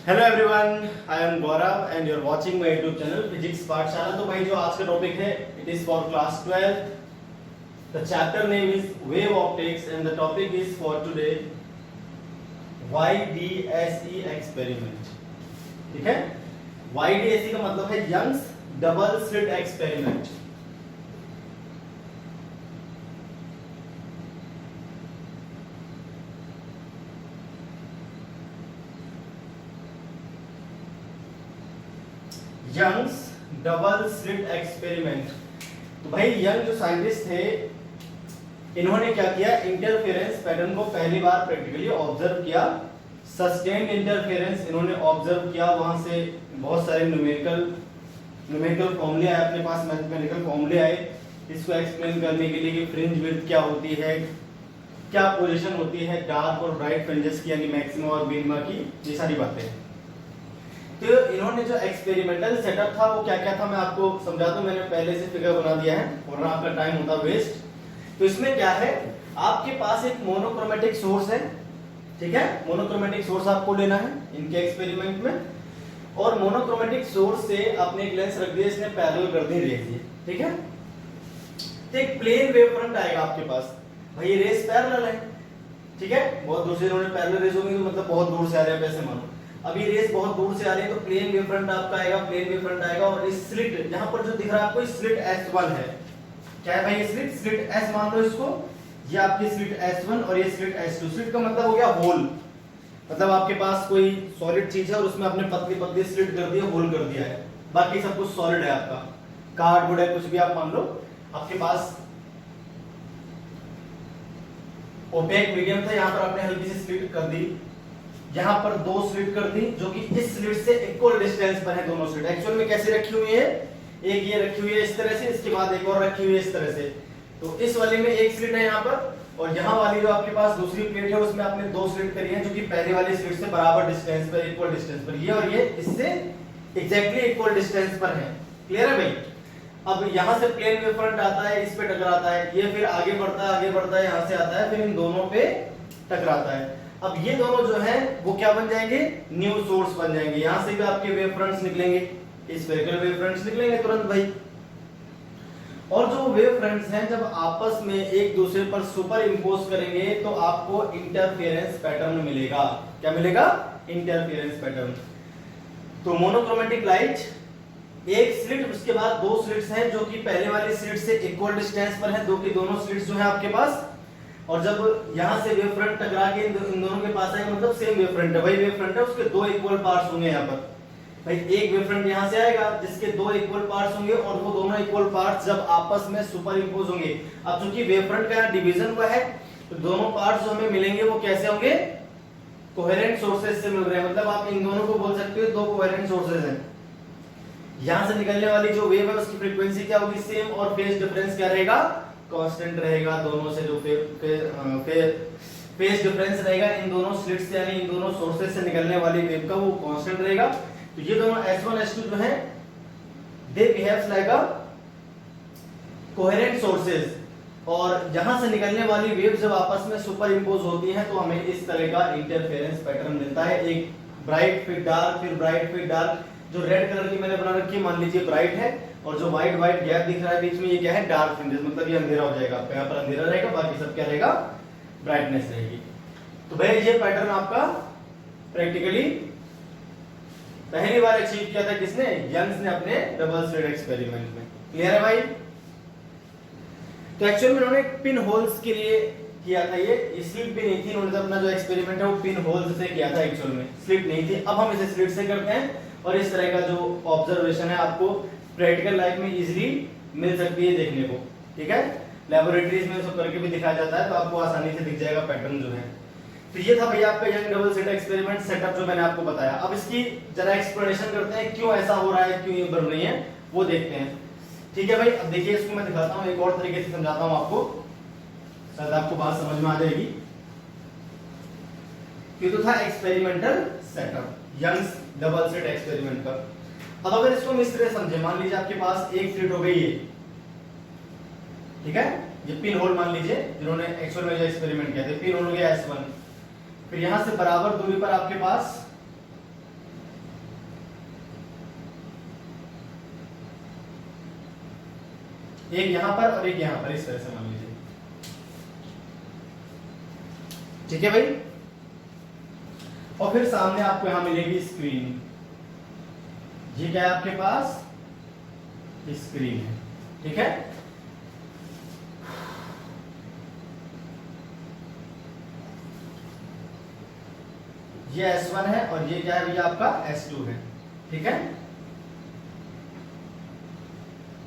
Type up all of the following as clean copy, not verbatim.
Hello everyone, I am Gaurav and you are watching my YouTube channel physics Pathshala. तो भाई जो आज का टॉपिक है it is for class 12। The chapter name is wave optics and the topic is for today YDSE experiment. ठीक है, YDSE का मतलब है Young's double slit experiment. Young's double slit experiment. तो भाई यंग जो साइंटिस्ट थे इन्होंने क्या किया, इंटरफेरेंस पैटर्न को पहली बार प्रैक्टिकली ऑब्जर्व किया। सस्टेन्ड इंटरफेरेंस इन्होंने ऑब्जर्व किया, वहां से बहुत सारे न्यूमेरिकल फॉर्मूले आए अपने पास, मैथमेटिकल फॉर्मूले आए इसको एक्सप्लेन करने के लिए कि फ्रिंज विड्थ क्या होती है, क्या पोजीशन होती है डार्क और ब्राइट फ्रिंजेस की, यानी मैक्सिमा और मिनिमा की, ये सारी बातें। तो इन्होंने जो एक्सपेरिमेंटल सेटअप था वो क्या क्या था मैं आपको समझाता हूं। मैंने पहले से फिगर बना दिया है वरना आपका टाइम होता वेस्ट। तो इसमें क्या है, आपके पास एक मोनोक्रोमेटिक सोर्स है, ठीक है, मोनोक्रोमेटिक सोर्स आपको लेना है इनके एक्सपेरिमेंट में। और मोनोक्रोमेटिक सोर्स से आपने एक लेंस रख दिया, इसने पैरेलल कर दी रेज, ठीक है। तो एक प्लेन वेव फ्रंट आएगा आपके पास, भाई रेज पैरेलल है, ठीक है, बहुत दूर से इन्होंने पैरेलल रेज होंगी तो मतलब बहुत दूर से आ रहे हैं वैसे मानो। अभी रेस बहुत दूर से आ रही है तो प्लेन वेव फ्रंट आपका आएगा, प्लेन वेव फ्रंट आएगा। और इस स्लिट यहां पर जो दिख रहा है आपको, स्लिट S1 है, क्या है भाई, स्लिट S मान लो इसको, ये आपकी स्लिट S1 और ये स्लिट S2। स्लिट का मतलब हो गया होल, मतलब आपके पास कोई सॉलिड चीज है और उसमें आपने पतली पतली स्लिट कर दी है, होल कर दिया है, बाकी सब कुछ सॉलिड है आपका, कार्डबोर्ड है, कुछ भी आप मान लो। आपके पास ओपेक मीडियम था, यहां पर आपने हल्की सी स्लिट कर दी, यहां पर दो स्लिट कर दी जो कि इस स्लिट से इक्वल डिस्टेंस पर है दोनों स्लिट। एक्चुअल में कैसे रखी हुई है, एक ये रखी हुई है इस तरह से, इसके बाद एक और रखी हुई है इस तरह से। तो इस वाले में एक स्लिट है यहां पर, और यहां वाली जो आपके पास दूसरी प्लेट है उसमें आपने दो स्लिट करी है जो कि पहले वाली स्लिट से बराबर डिस्टेंस पर, इक्वल डिस्टेंस पर, ये और ये इससे एग्जैक्टली इक्वल डिस्टेंस पर है। क्लियर है भाई। अब यहां से प्लेन वेव फ्रंट आता है, इस पे टकराता है, ये फिर आगे बढ़ता है यहां से आता है, फिर इन दोनों पे टकराता है। अब ये दोनों जो है वो क्या बन जाएंगे, न्यू सोर्स बन जाएंगे। यहां से भी आपके वेव फ्रंट्स निकलेंगे, स्फेरिकल वेव फ्रंट्स निकलेंगे तुरंत भाई। और जो वेव फ्रंट्स हैं जब आपस में एक दूसरे पर सुपर इंपोज करेंगे तो आपको इंटरफेरेंस पैटर्न मिलेगा। क्या मिलेगा, इंटरफेरेंस पैटर्न। तो मोनोक्रोमेटिक लाइट, एक स्लिट, उसके बाद दो स्लिट्स हैं जो कि पहले वाली स्लिट से इक्वल डिस्टेंस पर है, दो की दोनों स्लिट्स जो है आपके पास। और जब यहां से वेव फ्रंट टकरा के इन दोनों के पास आएगा, मतलब सेम वेव फ्रंट है, वही वेव फ्रंट है, उसके दो इक्वल पार्ट्स होंगे यहाँ पर। भाई एक वेव फ्रंट यहां से आएगा जिसके दो इक्वल पार्ट्स होंगे, और वो दोनों इक्वल पार्ट्स जब आपस में सुपर इंपोज होंगे, अब चूंकि वेव फ्रंट का डिवीजन हुआ है तो दोनों पार्ट्स जो हमें मिलेंगे वो कैसे होंगे, कोहेरेंट सोर्सेज से मिल रहे हैं। मतलब आप इन दोनों को बोल सकते हो दो कोहेरेंट सोर्सेज हैं। यहां से निकलने वाली जो वेव है उसकी फ्रीक्वेंसी क्या होगी, सेम, और फेज डिफरेंस क्या रहेगा, कांस्टेंट रहेगा। दोनों से जो फेज डिफरेंस रहेगा इन दोनों स्लिट्स से, यानी इन दोनों सोर्सेज से निकलने वाली वेव का, वो कांस्टेंट रहेगा। तो ये दोनों S1 S2 जो है they behaves like a coherent sources, और यहां से निकलने वाली वेव जब आपस में सुपर इंपोज होती हैं तो हमें इस तरह का इंटरफेरेंस पैटर्न मिलता है। एक ब्राइट फिर डार्क, फिर ब्राइट फिर डार्क। जो रेड कलर की मैंने बना रखी है मान लीजिए ब्राइट है, और जो व्हाइट व्हाइट गैप दिख रहा है बीच में ये क्या है, डार्क फ्रिंजेस, मतलब ये अंधेरा हो जाएगा, यहाँ पर अंधेरा रहेगा, बाकी सब क्या रहेगा, ब्राइटनेस रहेगी। तो भाई ये पैटर्न आपका प्रैक्टिकली पहली बार अचीव किया था किसने, यंग्स ने अपने डबल स्लिट एक्सपेरिमेंट में। क्लियर है भाई। तो एक्चुअल में उन्होंने पिन होल्स के लिए किया था, ये स्लिट भी नहीं थी, उन्होंने अपना जो एक्सपेरिमेंट है वो पिन होल्स से किया था, एक्चुअल में स्लिट नहीं थी। अब हम इसे स्लिट से करते हैं, और इस तरह का जो ऑब्जर्वेशन है आपको प्रैक्टिकल लाइफ में इजीली मिल सकती है देखने को, ठीक है। लैबोरेटरीज में सब करके भी दिखाया जाता है तो आपको आसानी से दिख जाएगा पैटर्न जो है। तो ये था भैया आपका young double slit experiment setup जो मैंने आपको बताया। अब इसकी जरा एक्सप्लेनेशन करते हैं, क्यों ऐसा हो रहा है, क्यों ये बन रही है, वो देखते हैं, ठीक है भाई। अब देखिए इसको मैं दिखाता हूँ, एक और तरीके से समझाता हूँ आपको, शायद आपको बात समझ में आ जाएगी। ये तो था experimental setup, Young's double slit experiment का। अब अगर इसको हम इस तरह समझे, मान लीजिए आपके पास एक स्लिट हो गई है, ठीक है, ये पिन होल मान लीजिए, जिन्होंने एक्चुअल में जो एक्सपेरिमेंट किया था, पिन होल हो गया S1, फिर यहां से बराबर दूरी पर आपके पास एक यहां पर और एक यहां पर, इस तरह से मान लीजिए। ठीक है भाई। और फिर सामने आपको यहां मिलेगी स्क्रीन। ये क्या है आपके पास, स्क्रीन है। ठीक है। ये S1 है और ये क्या है भैया आपका S2 है। ठीक है।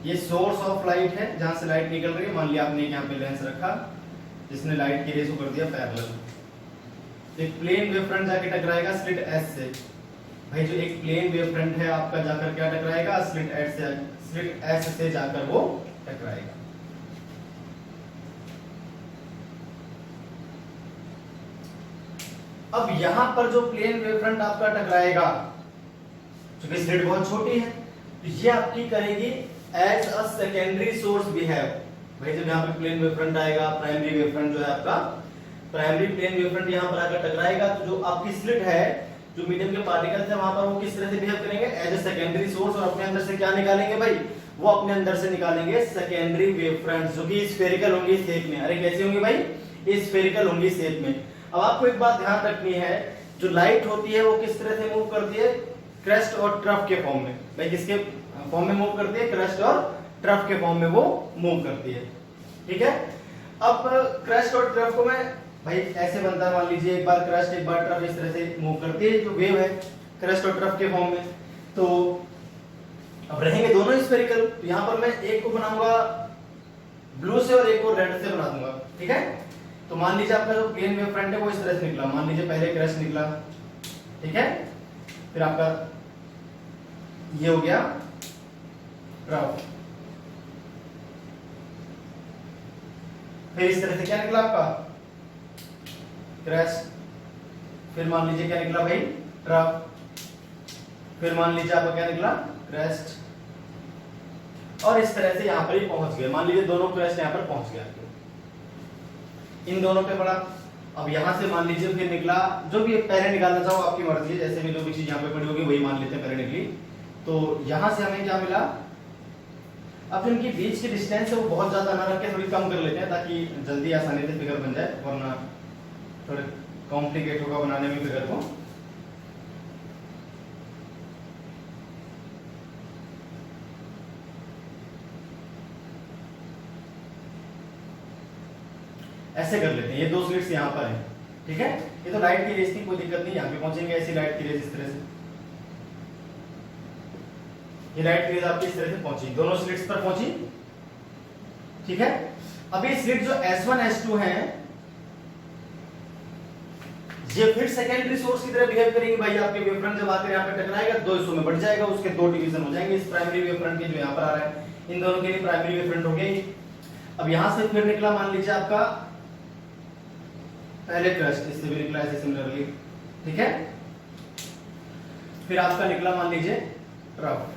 ये सोर्स ऑफ लाइट है, जहां से लाइट निकल रही है। मान लिया आपने यहाँ पे लेंस रखा जिसने लाइट की रेस को कर दिया पैरेलल। एक प्लेन वेव फ्रंट जाके टकराएगा स्लिट एस से। भाई जो एक प्लेन वेव फ्रंट है आपका जाकर क्या टकराएगा, स्लिट एस से जाकर वो टकराएगा। अब यहां पर जो प्लेन वेव फ्रंट आपका टकराएगा, क्योंकि स्लिट बहुत छोटी है, तो ये आपकी करेगी as a secondary source behave. भाई जब यहाँ पे प्लेन वेव फ्रंट आएगा, प्राइमरी वेव फ्रंट जो है आपका, प्राइमरी प्लेन वेव फ्रंट यहाँ पर आकर टकराएगा, तो जो आपकी स्लिट है, जो मीडियम के पार्टिकल्स है वहां पर, वो किस तरह से बिहेव करेंगे, एज अ सेकेंडरी सोर्स। और अपने अंदर से क्या निकालेंगे भाई, वो अपने अंदर से निकालेंगे सेकेंडरी वेव फ्रंट, जो कि स्फेरिकल होंगी शेप में। अरे कैसी होंगी भाई, स्फेरिकल होंगी शेप में। अब आपको एक बात ध्यान रखनी है, जो लाइट होती है वो किस तरह से मूव करती है, क्रेस्ट और ट्रफ के फॉर्म में। भाई किसके फॉर्म में मूव करती है, क्रेस्ट और ट्रफ के फॉर्म में वो मूव करती है। ठीक है। अब क्रेस्ट और ट्रफ को मैं भाई ऐसे बनता है, मान लीजिए एक बार क्रेस्ट एक बार ट्रफ, इस तरह से मूव करती है जो वेव है क्रेस्ट और ट्रफ के फॉर्म में। तो अब रहेंगे दोनों स्फेरिकल, तो यहां पर मैं एक को बनाऊंगा ब्लू से और एक को रेड से बना दूंगा। ठीक है। तो मान लीजिए आपका जो प्लेन वेव फ्रंट है वो इस तरह से निकला। मान लीजिए पहले क्रेस्ट निकला, ठीक है, फिर आपका ये हो गया ट्रफ, फिर इस तरह से क्या निकला आपका क्रेस्ट, फिर मान लीजिए क्या निकला भाई ट्रफ, फिर मान लीजिए आपका क्या निकला क्रेस्ट, और इस तरह से यहां पर ही पहुंच गए। मान लीजिए दोनों क्रेस्ट यहां पर पहुंच गया, इन दोनों पे पड़ा। अब यहां से मान लीजिए फिर निकला, जो भी पहले निकालना चाहो आपकी मर्जी है, जैसे भी जो भी चीज यहां पे पड़ी होगी वही मान लेते हैं पहले निकली। तो यहां से हमें क्या मिला, अब जो इनकी बीच की डिस्टेंस है वो बहुत ज्यादा ना रख के थोड़ी कम कर लेते हैं, ताकि जल्दी आसानी से फिगर बन जाए, वरना थोड़े कॉम्प्लिकेट होगा बनाने में फिगर को। ऐसे कर लेते हैं, ये दो स्लिट्स यहाँ पर हैं। ठीक है। ये तो लाइट की रेस थी, कोई दिक्कत नहीं, यहाँ पे पहुंचेंगे ऐसी लाइट की रेस इस तरह से। ये लाइट की रेस आपकी इस तरह से पहुंची, दोनों स्लिट्स पर पहुंची। ठीक है। अब ये स्लिट जो S1 S2 हैं, ये फिर सेकेंडरी सोर्स की तरह बिहेव करेंगे। भाई आपके वेव फ्रंट जब आकर यहाँ पे टकराएगा, दो हिस्सों में बढ़ जाएगा, उसके दो डिवीजन हो जाएंगे। इस प्राइमरी वेव फ्रंट के जो यहाँ पर आ रहा है, इन दोनों के लिए प्राइमरी वेव फ्रंट हो गई। अब यहां से फिर निकला, मान लीजिए आपका पहले क्रेस्ट, इससे भी निकला ऐसे सिमिलरली। ठीक है। फिर आपका निकला मान लीजिए ट्रफ,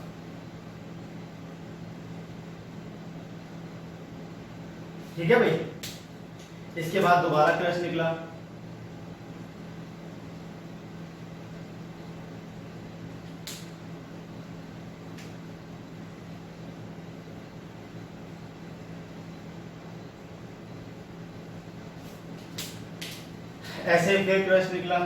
ठीक है भाई। इसके बाद दोबारा क्रेस्ट निकला, ऐसे फिर क्रेस्ट निकला,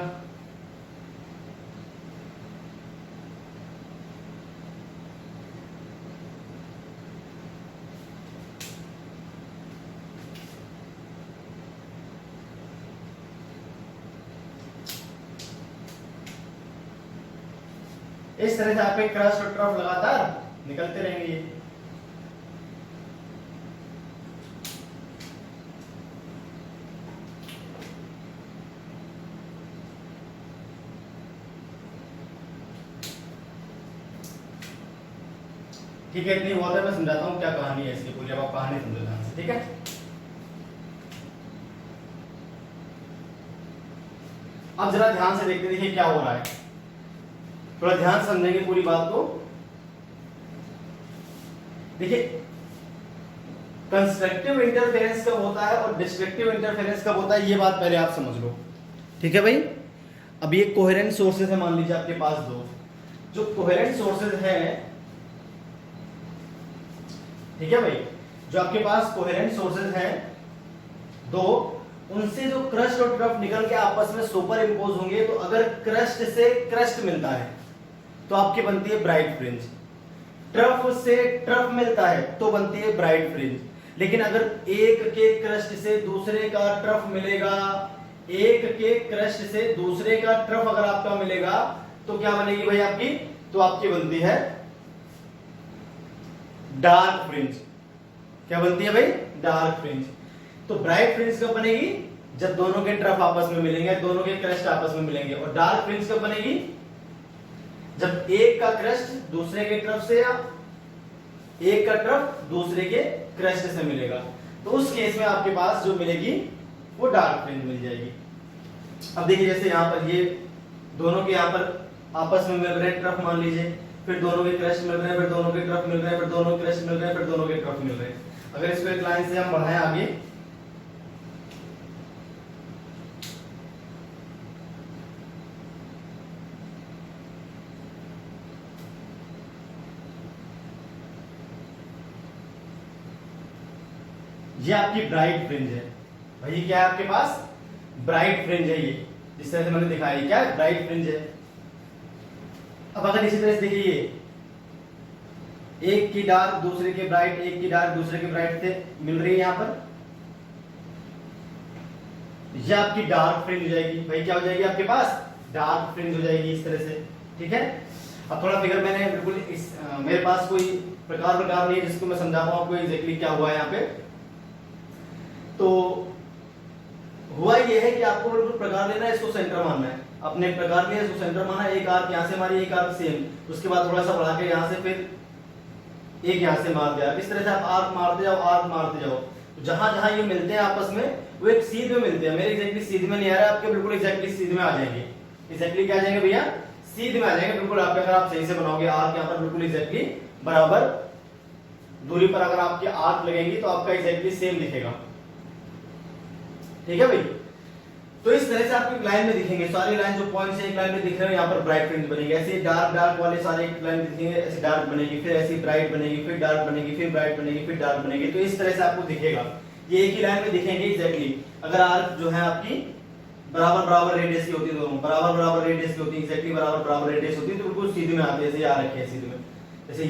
इस तरह से आपके क्रस्ट और ट्रफ लगातार निकलते रहेंगे। ठीक है, इतनी बहुत है, मैं समझाता हूँ क्या कहानी है इसकी पूरी, अब आप कहानी समझो ध्यान से। ठीक है। अब जरा ध्यान से देखते देखिए क्या हो रहा है, थोड़ा ध्यान समझेंगे पूरी बात को। देखिए कंस्ट्रक्टिव इंटरफेरेंस कब होता है और डिस्ट्रक्टिव इंटरफेरेंस कब होता है, ये बात पहले आप समझ लो। ठीक है भाई। अब ये कोहेरेंट सोर्सेज है, मान लीजिए आपके पास दो, जो कोहेरेंट सोर्सेज हैं, ठीक है भाई, जो आपके पास कोहेरेंट सोर्सेज हैं दो, उनसे जो क्रस्ट और ट्रफ निकल के आपस में सुपर इंपोज होंगे, तो अगर क्रस्ट से क्रस्ट मिलता है तो आपकी बनती है ब्राइट फ्रिंज, ट्रफ से ट्रफ मिलता है तो बनती है ब्राइट फ्रिंज। लेकिन अगर एक के क्रस्ट से दूसरे का ट्रफ मिलेगा, एक के क्रस्ट से दूसरे का ट्रफ अगर आपका मिलेगा तो क्या बनेगी भाई आपकी, तो आपकी बनती है डार्क फ्रिंज। क्या बनती है भाई, डार्क फ्रिंज। तो ब्राइट फ्रिंज कब बनेगी, जब दोनों के ट्रफ आपस में मिलेंगे, दोनों के क्रस्ट आपस में मिलेंगे। और डार्क फ्रिंज कब बनेगी, जब एक का क्रस्ट दूसरे के ट्रफ से या एक का ट्रफ दूसरे के क्रस्ट से मिलेगा, तो उस केस में आपके पास जो मिलेगी वो डार्क फ्रिंज मिल जाएगी। अब देखिए जैसे यहां पर ये दोनों के यहां पर आपस में मिल रहे ट्रफ मान लीजिए, फिर दोनों के क्रस्ट मिल रहे हैं, फिर दोनों के ट्रफ मिल रहे हैं, फिर दोनों के क्रस्ट मिल रहे हैं, फिर दोनों के ट्रफ मिल रहे हैं। अगर इसको एक लाइन से हम बढ़ाएं आगे, ये आपकी ब्राइट फ्रिंज है भाई, क्या है आपके पास, ब्राइट फ्रिंज है। ये जिस तरह से मैंने दिखाया क्या है, ब्राइट फ्रिंज है। अब अगर इसी तरह से देखिए, एक की डार्क दूसरे के ब्राइट, एक की डार्क दूसरे के ब्राइट से मिल रही है यहां पर, ये आपकी डार्क फ्रिंज हो जाएगी भाई। क्या हो जाएगी आपके पास, डार्क फ्रिंज हो जाएगी इस तरह से, ठीक है। अब थोड़ा फिगर मैंने बिल्कुल मेरे पास कोई प्रकार नहीं है जिसको मैं समझा पाऊं आपको एग्जैक्टली क्या हुआ है यहाँ पे। तो हुआ ये है कि आपको बिल्कुल प्रकार लेना है, इसको सेंटर मानना है, अपने प्रकार लिया इसको सेंटर माना, एक आर्क यहाँ से मारी, एक आर्क सेम, उसके बाद थोड़ा सा बढ़ा के यहाँ से फिर एक यहाँ से मार दिया। इस तरह से आप आर्क मारते जाओ, आर्क मारते जाओ, तो जहां जहां ये मिलते हैं आपस में वो एक सीध में मिलते हैं। मेरे एग्जैक्टली सीध में नहीं आ रहा है, आपके बिल्कुल एग्जैक्टली सीध में आ जाएंगे। एग्जैक्टली क्या आ जाएंगे भैया, सीध में आ जाएंगे बिल्कुल आपके। अगर आप सही से बनाओगे आर्क यहाँ पर बिल्कुल एग्जैक्टली बराबर दूरी पर अगर आपके आर्क लगेंगी तो आपका एग्जैक्टली सेम दिखेगा, ठीक है भाई। तो इस तरह से आपको लाइन में दिखेंगे सारी लाइन, जो पॉइंट्स एक लाइन में दिख रहे हैं यहाँ पर ब्राइट फ्रिंज बनेगी। ऐसे डार्क डार्क वाले सारे एक लाइन दिखेंगे, ऐसे डार्क बनेगी, फिर ऐसी ब्राइट बनेगी, फिर डार्क बनेगी, फिर ब्राइट बनेगी, फिर डार्क बनेगी। तो इस तरह से आपको दिखेगा, ये एक ही लाइन में दिखेंगे एग्जैक्टली। अगर आर्क जो है आपकी बराबर बराबर रेडियस की होती है, दोनों बराबर बराबर रेडियस की होती है, एग्जैक्टली बराबर बराबर रेडियस होती है, तो बिल्कुल सीधे में आते हैं, जैसे आ रखे हैं सीधे में, जैसे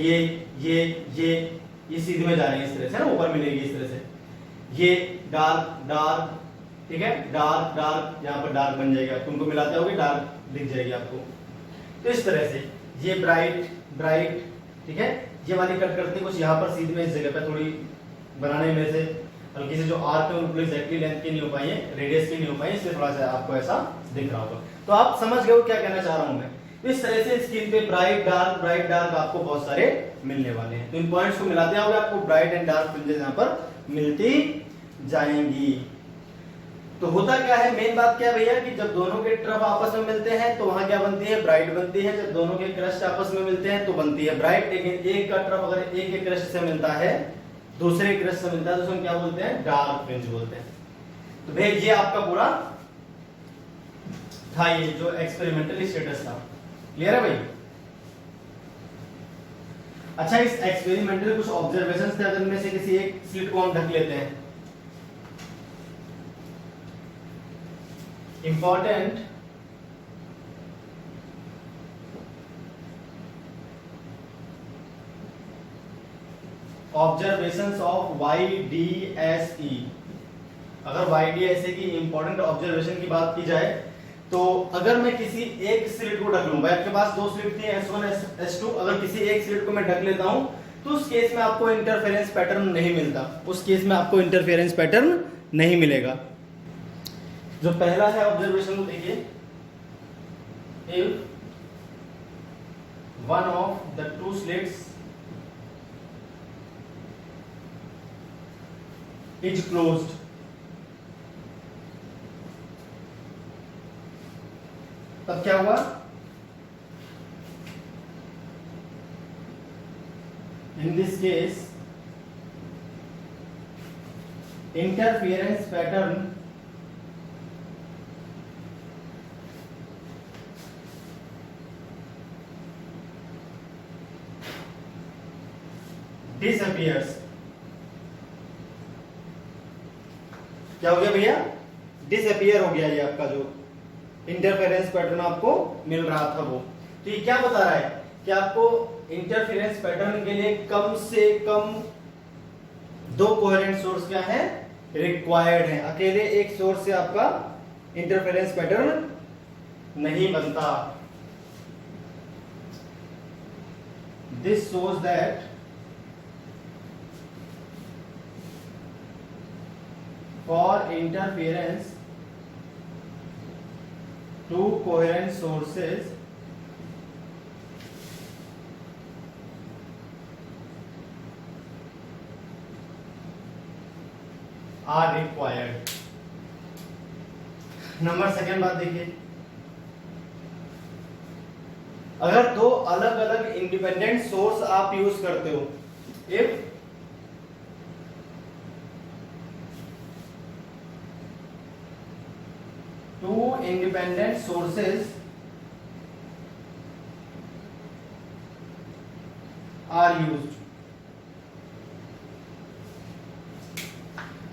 ये सीधे में जा रहे हैं इस तरह से ना, ऊपर मिलेगी इस तरह से। ये डार्क डार्क, ठीक है, डार्क डार्क, यहाँ पर डार्क बन जाएगा, तुमको मिलाते होगे डार्क दिख जाएगी आपको। तो इस तरह से ये ब्राइट ब्राइट, ठीक है, ये वाली कट करते कुछ यहाँ पर सीधे में इस जगह पे थोड़ी बनाने में से हल्की से जो आर्क है उनको एग्जैक्टली लेंथ की नहीं हो पाई है, रेडियस की नहीं हो पाई है, इसलिए थोड़ा सा आपको ऐसा दिख रहा होगा। तो आप समझ गए हो क्या कहना चाह रहा हूं मैं। इस तरह से स्क्रीन पे ब्राइट डार्क आपको बहुत सारे मिलने वाले हैं। तो इन पॉइंट्स को मिलाते जाओगे आपको ब्राइट एंड डार्क फ्रिंजेस यहाँ पर मिलती जाएंगी। तो होता क्या है, मेन बात क्या है भैया, कि जब दोनों के ट्रफ आपस में मिलते हैं तो वहां क्या बनती है, ब्राइट बनती है। जब दोनों के क्रस्ट आपस में मिलते हैं तो बनती है ब्राइट। लेकिन एक का ट्रफ अगर एक के क्रस्ट से मिलता है, दूसरे क्रस्ट से मिलता है, तो उसको क्या बोलते हैं, डार्क फ्रिंज बोलते हैं। तो भाई ये आपका पूरा था, ये जो एक्सपेरिमेंटल स्टेटस था। क्लियर है भाई। अच्छा, इस एक्सपेरिमेंटल कुछ ऑब्जर्वेशंस थे, अगर इनमें से किसी एक स्लिट को हम ढक लेते हैं। Important observations of YDSE। अगर YDSE की इंपॉर्टेंट ऑब्जर्वेशन की बात की जाए तो अगर मैं किसी एक स्लिट को ढक लूं, भाई आपके पास दो स्लिट थी S1 S2, अगर किसी एक स्लिट को मैं ढक लेता हूं तो उस केस में आपको इंटरफेरेंस पैटर्न नहीं मिलता, उस केस में आपको इंटरफेरेंस पैटर्न नहीं मिलेगा। जो पहला है ऑब्जर्वेशन को देखिए, if one of the two slits is closed, तब क्या हुआ, in this case interference pattern disappears। क्या हो गया भैया, डिसअपियर हो गया ये आपका जो इंटरफेरेंस पैटर्न आपको मिल रहा था वो। तो ये क्या बता रहा है कि आपको इंटरफेरेंस पैटर्न के लिए कम से कम 2 कोहेरेंट सोर्स क्या है, रिक्वायर्ड है। अकेले एक सोर्स से आपका इंटरफेरेंस पैटर्न नहीं बनता। This shows that for interference 2 coherent sources are required। Number second बात देखिए, अगर 2 अलग अलग इंडिपेंडेंट सोर्स आप यूज करते हो, if two independent sources are used,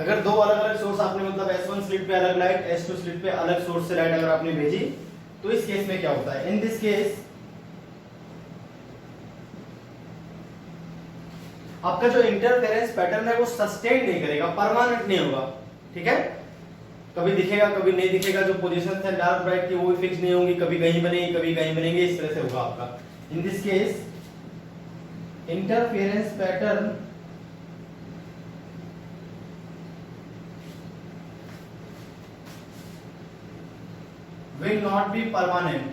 अगर 2 अलग अलग सोर्स आपने मतलब S1 स्लिट पे अलग लाइट, S2 स्लिट पे अलग सोर्स से लाइट अगर आपने भेजी, तो इस केस में क्या होता है, इन दिस केस आपका जो इंटरफेरेंस पैटर्न है वो सस्टेन नहीं करेगा, परमानेंट नहीं होगा। ठीक है, कभी दिखेगा कभी नहीं दिखेगा, जो पोजीशन है डार्क ब्राइट की वो भी फिक्स नहीं होंगी, कभी कहीं बनेगी कभी कहीं बनेंगे, इस तरह से होगा आपका। In this case interference pattern will not be permanent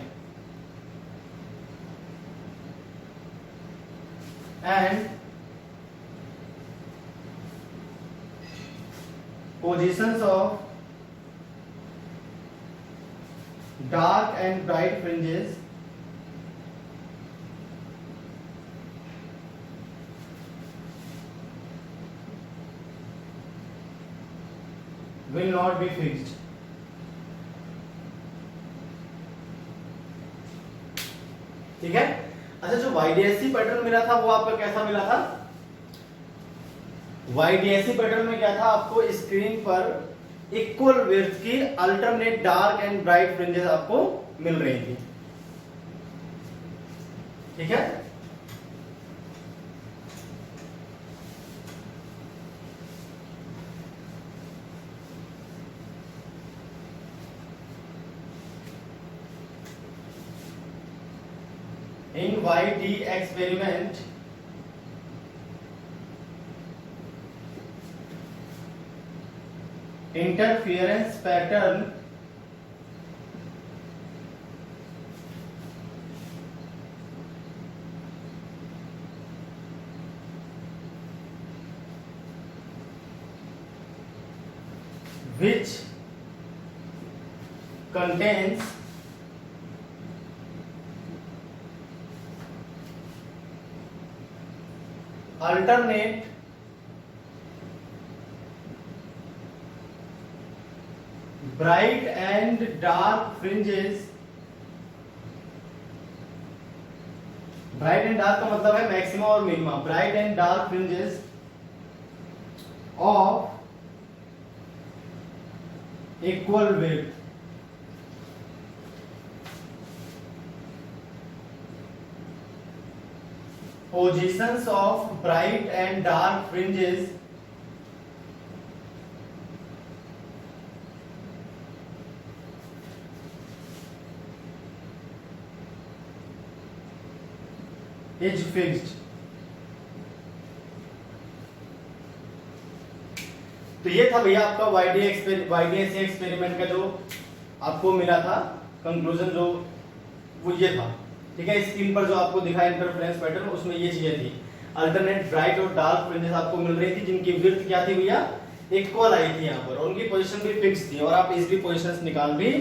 and positions of dark and bright fringes will not be fixed। ठीक है, अच्छा जो YDSC पैटर्न मिला था वो आपका कैसा मिला था, YDSC पैटर्न में क्या था, आपको स्क्रीन पर इक्वल विड्थ की alternate dark and bright fringes आपको मिल रही थी। ठीक है, in YD experiment interference pattern which contains alternate bright and dark fringes, bright and dark का मतलब है मैक्सिमा और minima, bright and dark fringes of equal width positions of bright and dark fringes is fixed। तो ये था भैया आपका YDSC experiment का जो आपको मिला था कंक्लूजन, जो वो ये था। ठीक है, स्क्रीन पर जो आपको दिखा इंटरफेरेंस पैटर्न, उसमें ये चीजें थी, अल्टरनेट ब्राइट और डार्क फ्रिंजेस आपको मिल रही थी, जिनकी विड्थ क्या थी भैया, इक्वल आई थी यहाँ पर, और उनकी पोजीशन भी फिक्स थी, और आप इजीली पोजीशंस निकाल भी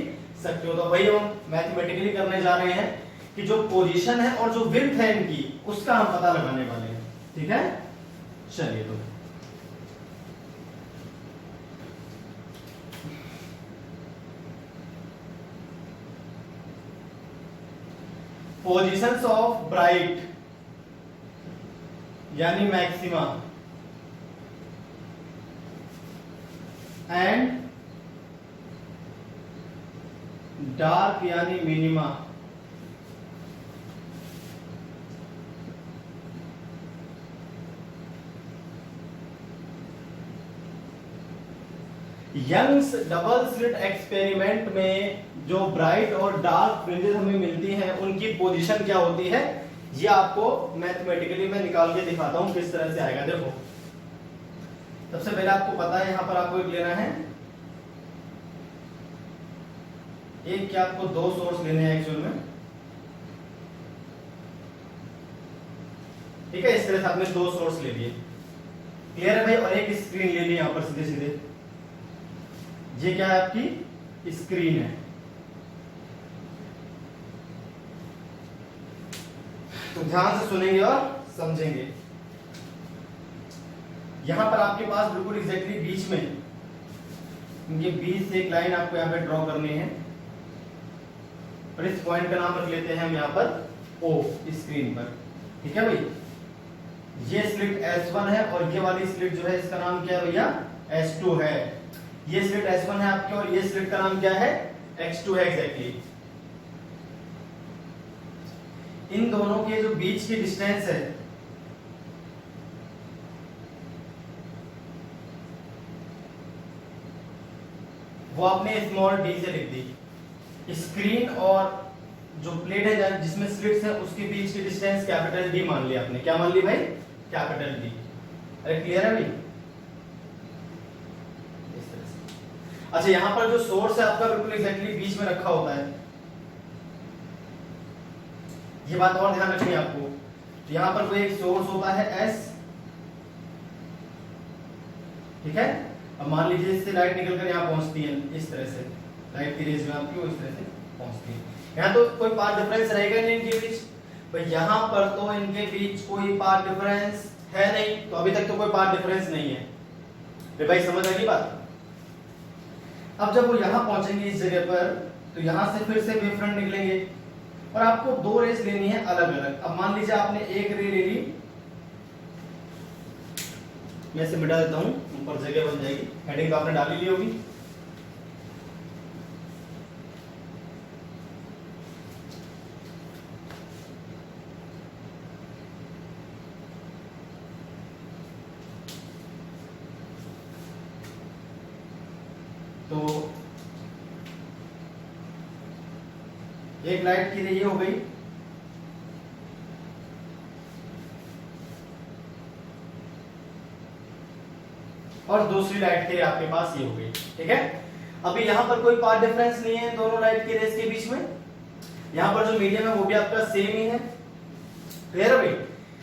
सकते हो। तो भाई हम मैथमेटिकली करने जा रहे हैं कि जो पोजीशन है और जो विड्थ है इनकी, उसका हम पता लगाने वाले हैं। ठीक है, चलिए तो पोजीशंस ऑफ ब्राइट यानी मैक्सिमा एंड डार्क यानी minima. Young's double slit experiment में जो ब्राइट और डार्क फ्रिंजेस हमें मिलती हैं उनकी पोजीशन क्या होती है, ये आपको मैथमेटिकली मैं निकाल के दिखाता हूं किस तरह से आएगा। देखो सबसे पहले आपको पता है यहां पर आपको एक लेना है, एक क्या आपको दो सोर्स लेने हैं एक्चुअल में, ठीक है। इस तरह से आपने दो सोर्स ले लिए, क्लियर है भाई, और एक स्क्रीन ले ली यहां पर सीधे सीधे। ये क्या है आपकी स्क्रीन है। तो ध्यान से सुनेंगे और समझेंगे। यहां पर आपके पास बिल्कुल एग्जैक्टली बीच में, इनके बीच से एक लाइन आपको यहां पे ड्रॉ करनी है और इस पॉइंट का नाम रख लेते हैं हम यहां पर O स्क्रीन पर, ठीक है भाई। ये स्लिट S1 है और ये वाली स्लिट जो है इसका नाम क्या है भैया, S2 है। ये स्लिट S1 है आपके और ये स्लिट का नाम क्या है, X2 है एग्जैक्टली। इन दोनों के जो बीच की डिस्टेंस है वो आपने स्मॉल d से लिख दी। स्क्रीन और जो प्लेट है जिसमें स्लिट्स है उसके बीच की डिस्टेंस कैपिटल D मान लिया आपने। क्या मान ली भाई, कैपिटल D। अरे क्लियर है भाई। इस तरह से। अच्छा यहां पर जो सोर्स है आपका बिल्कुल एग्जैक्टली बीच में रखा होता है, ये बात और ध्यान रखनी है आपको। तो यहां पर कोई एक सोर्स होता है S, ठीक है। अब मान लीजिए इससे लाइट निकलकर यहाँ पहुंचती है, इस तरह से लाइट की रेज में आपकी वो इस तरह से पहुंचती है। यहाँ तो कोई पाथ डिफरेंस रहेगा नहीं इनके बीच, भाई यहाँ पर तो इनके बीच कोई पाथ डिफरेंस है नहीं, तो अभी तक तो कोई पाथ डिफरेंस नहीं है। फिर भाई समझ आ गई बात। अब जब वो यहाँ पहुंचेंगे इस जगह पर, तो यहाँ से फिर से वेव फ्रंट निकलेंगे और आपको दो रेस लेनी है अलग अलग। अब मान लीजिए आपने एक रे ले ली, मैं इसे मिटा देता हूं, ऊपर जगह बन जाएगी, हेडिंग तो आपने डाली ली होगी। तो एक लाइट की रे ये हो गई, और दूसरी लाइट के रे आपके पास ये हो गई, ठीक है। अभी यहाँ पर कोई पाथ डिफरेंस नहीं है दोनों लाइट के रेस के बीच में। यहाँ पर जो मीडियम है वो भी आपका सेम ही है, क्लियर है भाई।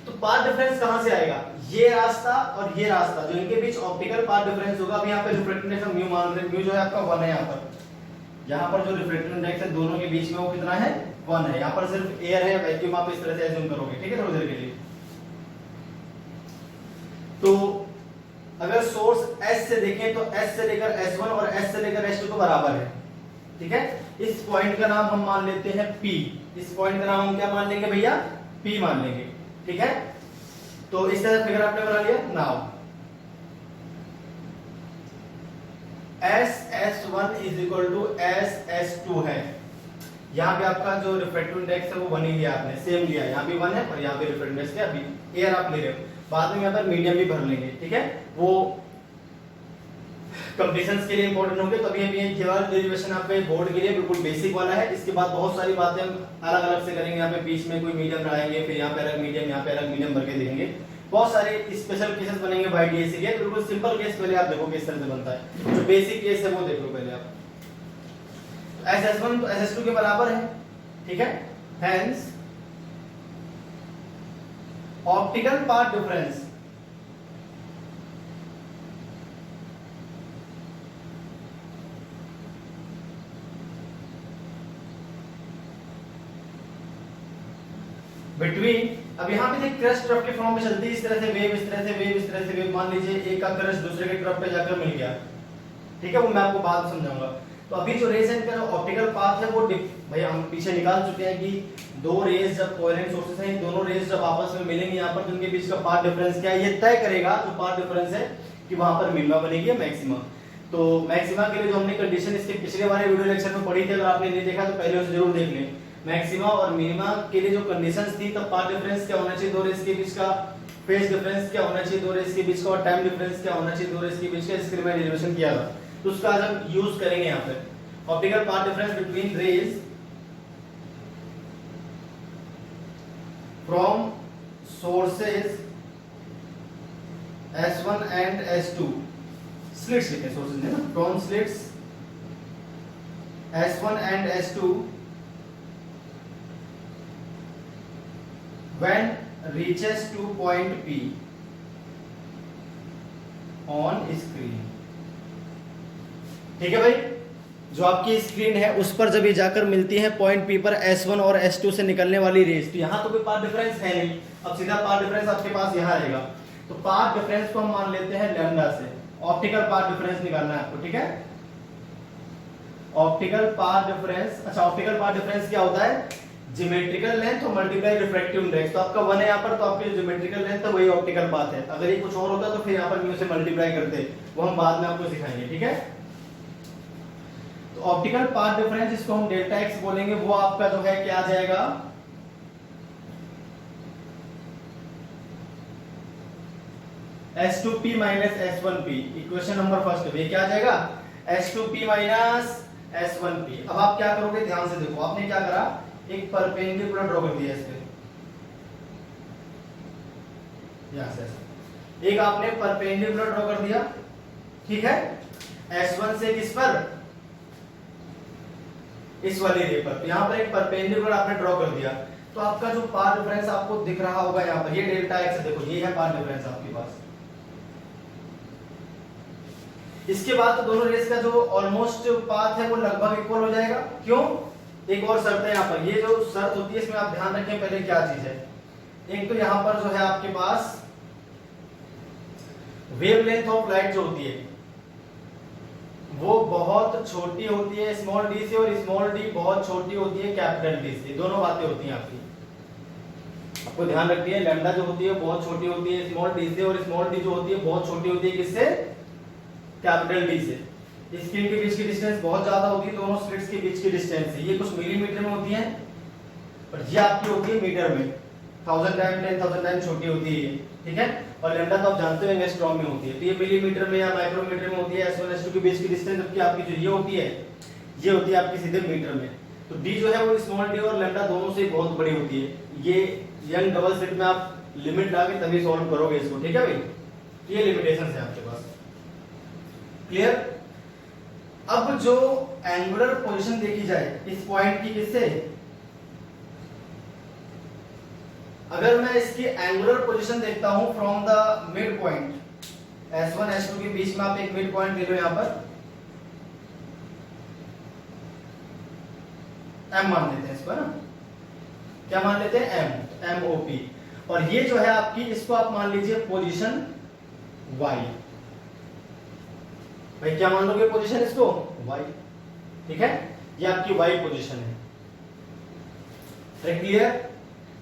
तो पाथ डिफरेंस कहां से आएगा, ये रास्ता और ये रास्ता जो इनके बीच ऑप्टिकल पाथ डिफरेंस होगा। अभी यहाँ पे रिफ्रैक्टिव इंडेक्स म्यू मान रहे हैं, म्यू जो है आपका 1 है। यहाँ पर जो रिफ्रैक्टिव इंडेक्स है दोनों के बीच में वो कितना है, 1 है। यहाँ पर सिर्फ एयर है, वैक्यूम आप इस तरह से एज्यूम करोगे, ठीक है, थोड़ी देर के लिए। तो अगर सोर्स S से देखें तो S से लेकर S1 और S से लेकर S2 तो बराबर है, ठीक है। इस पॉइंट का नाम हम मान लेते हैं P। इस पॉइंट का नाम हम क्या मान लेंगे भैया, P मान लेंगे, ठीक है। तो इस तरह फिगर आपने बना लिया। Now SS1 is equal to SS2 है। यहाँ पे आपका जो रिफ्रैक्टिव इंडेक्स है वो 1 ही लिया आपने, सेम लिया, यहाँ भी 1 है और यहाँ पे रिफ्रैक्टिव इंडेक्स क्या, अभी एयर आप ले रहे हो, बाद में यहाँ पर मीडियम भी भर लेंगे, ठीक है। वो कंप्लीशंस के लिए इंपॉर्टेंट होंगे। तो अभी ये वाला डेरिवेशन आपके बोर्ड के लिए बिल्कुल बेसिक वाला है। इसके बाद बहुत सारी बातें अलग अलग से करेंगे। यहाँ पे बीच में कोई मीडियम लगाएंगे, फिर यहाँ पे अलग मीडियम, यहाँ पे अलग मीडियम भर के देखेंगे। बहुत सारे स्पेशल केसेस बनेंगे बाय डीएसी के। बिल्कुल सिंपल केस पहले आप देखो किस तरह से बनता है, जो बेसिक केस है वो देख लो पहले आप। SS1 तो SS2 के बराबर है, ठीक है। Hence optical path difference between, अब यहाँ पे देख क्रस्ट ट्रफ के फॉर्म में चलती है, इस तरह से वेव, इस तरह से वेव, इस तरह से वेव। मान लीजिए एक का क्रस्ट दूसरे के ट्रफ पे जाकर मिल गया, ठीक है, वो मैं आपको बाद में समझाऊंगा। तो अभी जो रेज है इनका जो ऑप्टिकल पाथ है वो भाई हम पीछे निकाल चुके हैं कि दो रेज जब कोहेरेंट सोर्सेस हैं, दोनों रेज जब आपस में मिलेंगे यहाँ पर, तो इनके बीच का पाथ डिफरेंस क्या है ये तय करेगा। जो पाथ डिफरेंस है कि वहां पर मिनिमा बनेगी या मैक्सिमा। तो मैक्सिमा के लिए जो हमने कंडीशन इसके पिछले वाले वीडियो लेक्चर में पढ़ी थी, अगर आपने नहीं देखा तो पहले उसे जरूर देख लें। मैक्सिमा और मिनिमा के लिए जो कंडीशंस थी, तब पाथ डिफरेंस क्या होना चाहिए दो रेस के बीच का, फेज डिफरेंस क्या होना चाहिए दो रेस के बीच का, और टाइम डिफरेंस क्या होना चाहिए दो रेस के बीच का, इसके लिए मैंने डेरिवेशन किया था। तो उसका आज हम यूज करेंगे यहाँ पे। Optical path difference between rays from sources S1 and S2, slits लिखे सोर्सेज है ना, from slits S1 and S2 when reaches to point P on screen। ठीक है भाई, जो आपकी स्क्रीन है उस पर जब ये जाकर मिलती है पॉइंट P पर S1 और S2 से निकलने वाली रेज, तो यहां तो कोई पाथ डिफरेंस है नहीं, अब सीधा पाथ डिफरेंस आपके पास यहां आएगा। तो पाथ डिफरेंस को हम मान लेते हैं लैम्डा से। ऑप्टिकल पाथ डिफरेंस निकालना है आपको, ठीक है। ऑप्टिकल पाथ डिफरेंस, अच्छा ऑप्टिकल पाथ डिफरेंस क्या होता है, ज्योमेट्रिकल लेंथ और मल्टीप्लाई रिफ्रैक्टिव इंडेक्स। तो आपका 1 है यहाँ पर, तो आपकी जो ज्योमेट्रिकल लेंथ है वही ऑप्टिकल पाथ है। अगर ये कुछ और होता तो फिर यहाँ पर म्यू से मल्टीप्लाई करते, वो हम बाद में आपको सिखाएंगे, ठीक है। तो ऑप्टिकल पाथ डिफरेंस, इसको हम डेल्टा एक्स बोलेंगे, वो आपका जो है क्या आ जाएगा, S2P minus S1P। Equation number first ये क्या आ जाएगा, S2P माइनस S1P। अब आप क्या करोगे, ध्यान से देखो, आपने क्या करा, एक परपेंडिकुलर ड्रॉ कर दिया इसके, यहां से एक आपने परपेंडिकुलर ड्रॉ कर दिया, ठीक है, S1 से किस पर, इस वाली रे पर। यहां पर एक परपेंडिकुलर आपने ड्रॉ कर दिया, तो आपका जो पाथ डिफरेंस आपको दिख रहा होगा यहाँ पर, ये डेल्टा एक्स, देखो ये है पाथ डिफरेंस आपके पास। इसके बाद तो दोनों रेस का जो ऑलमोस्ट पाथ है वो लगभग इक्वल हो जाएगा। क्यों, एक और शर्त है यहाँ पर, ये जो शर्त होती है इसमें आप ध्यान रखें पहले क्या चीज है। एक तो यहाँ पर जो है आपके पास वेवलेंथ ऑफ लाइट जो होती है वो बहुत छोटी होती है स्मॉल डी से, और स्मॉल डी बहुत छोटी होती है कैपिटल डी से। दोनों बातें होती हैं आपकी, आपको ध्यान रखनी है। लैम्डा जो होती है बहुत छोटी होती है स्मॉल डी से, और स्मॉल डी जो होती है बहुत छोटी होती है किससे, कैपिटल डी से। स्क्रीन के बीच की डिस्टेंस बहुत ज्यादा होती है, दोनों स्लिट्स के बीच की डिस्टेंस है, ये कुछ मिलीमीटर में होती है, और ये आपकी होती है मीटर में, 1000 टाइम 10,000 टाइम छोटी होती है, ठीक है। और लैम्डा तो आप जानते हो एंगस्ट्रॉम में होती है, तो ये मिलीमीटर में या माइक्रोमीटर में होती है। S1 S2 के बीच की डिस्टेंस, जबकि आपकी जो ये होती है आपकी सीधे मीटर में। तो डी जो है वो स्मॉल डी और लैम्डा दोनों से बहुत बड़ी होती है। ये यंग डबल स्लिट में आप लिमिट लाके तभी सॉल्व करोगे इसको, ठीक है भाई। ये लिमिटेशंस है आपके पास, क्लियर। अब जो एंगुलर पोजीशन देखी जाए इस पॉइंट की, किससे, अगर मैं इसकी एंगुलर पोजीशन देखता हूं from the mid point S1 S2 के बीच में, आप एक मिड पॉइंट ले लो यहां पर, M मान लेते हैं इस पर ना, क्या मान लेते हैं, M MOP। और ये जो है आपकी, इसको आप मान लीजिए पोजीशन Y। भाई क्या मान लोगे पोजीशन इसको, Y, ठीक है, ये आपकी Y पोजीशन है, क्लियर।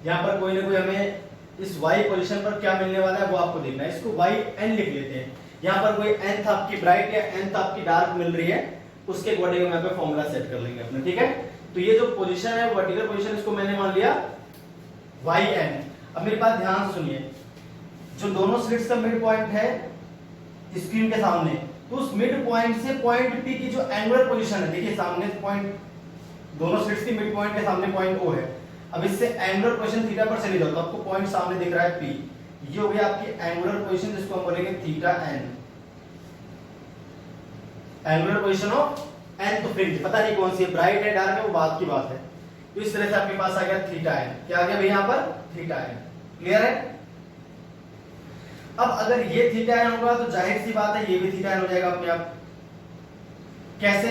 यहाँ पर कोई ना कोई हमें इस Y पोजीशन पर क्या मिलने वाला है वो आपको देखना है। इसको YN लिख लेते हैं। यहाँ पर कोई nth आपकी ब्राइट या nth आपकी डार्क मिल रही है, उसके अकॉर्डिंग हम यहाँ पे फॉर्मूला सेट कर लेंगे अपने, ठीक है। तो ये जो पोजीशन है वर्टिकल पोजीशन, इसको मैंने मान लिया YN। अब मेरी बात ध्यान से सुनिए, जो दोनों स्लिट्स का मिड पॉइंट है स्क्रीन के सामने, तो उस मिड पॉइंट से पॉइंट P की जो एंगुलर पोजीशन है, देखिए सामने पॉइंट, दोनों स्लिट्स की मिड पॉइंट के सामने पॉइंट O है। अब इससे एंगुलर पोजीशन थीटा पर चले जाओ, तो आपको पॉइंट सामने दिख रहा है P, ये हो गया आपकी एंगुलर पोजीशन, जिसको हम बोलेंगे theta n। Angular position of n, तो फ्रिंज पता नहीं कौन सी है, ब्राइट है डार्क है वो बात की बात है। तो इस तरह से आपके पास आ गया थीटा n। क्या आ गया भाई यहाँ पर, थीटा n, क्लियर है। अब अगर ये थीटा n होगा तो जाहिर सी बात है ये भी थीटा n हो जाएगा अपने आप। कैसे,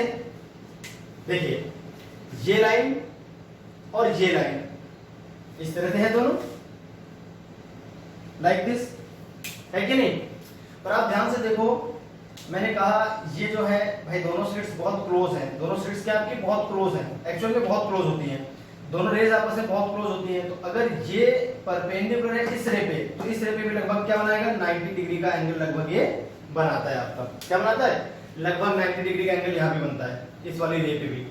देखिए ये लाइन और ये लाइन इस तरह से है दोनों, लाइक दिस, है कि नहीं। पर आप ध्यान से देखो, मैंने कहा ये जो है भाई दोनों स्लिट्स बहुत क्लोज हैं, दोनों स्लिट्स क्या आपकी बहुत क्लोज हैं, एक्चुअल में बहुत क्लोज होती हैं, दोनों रेज आपस में बहुत क्लोज होती हैं। तो अगर ये परपेंडिकुलर है इस रे पे, तो इस रे पे भी लगभग क्या बनाएगा, 90 डिग्री का एंगल लगभग ये बनाता है आपका, क्या बनाता है, लगभग 90 डिग्री का एंगल यहाँ भी बनता है इस वाली रे पे भी,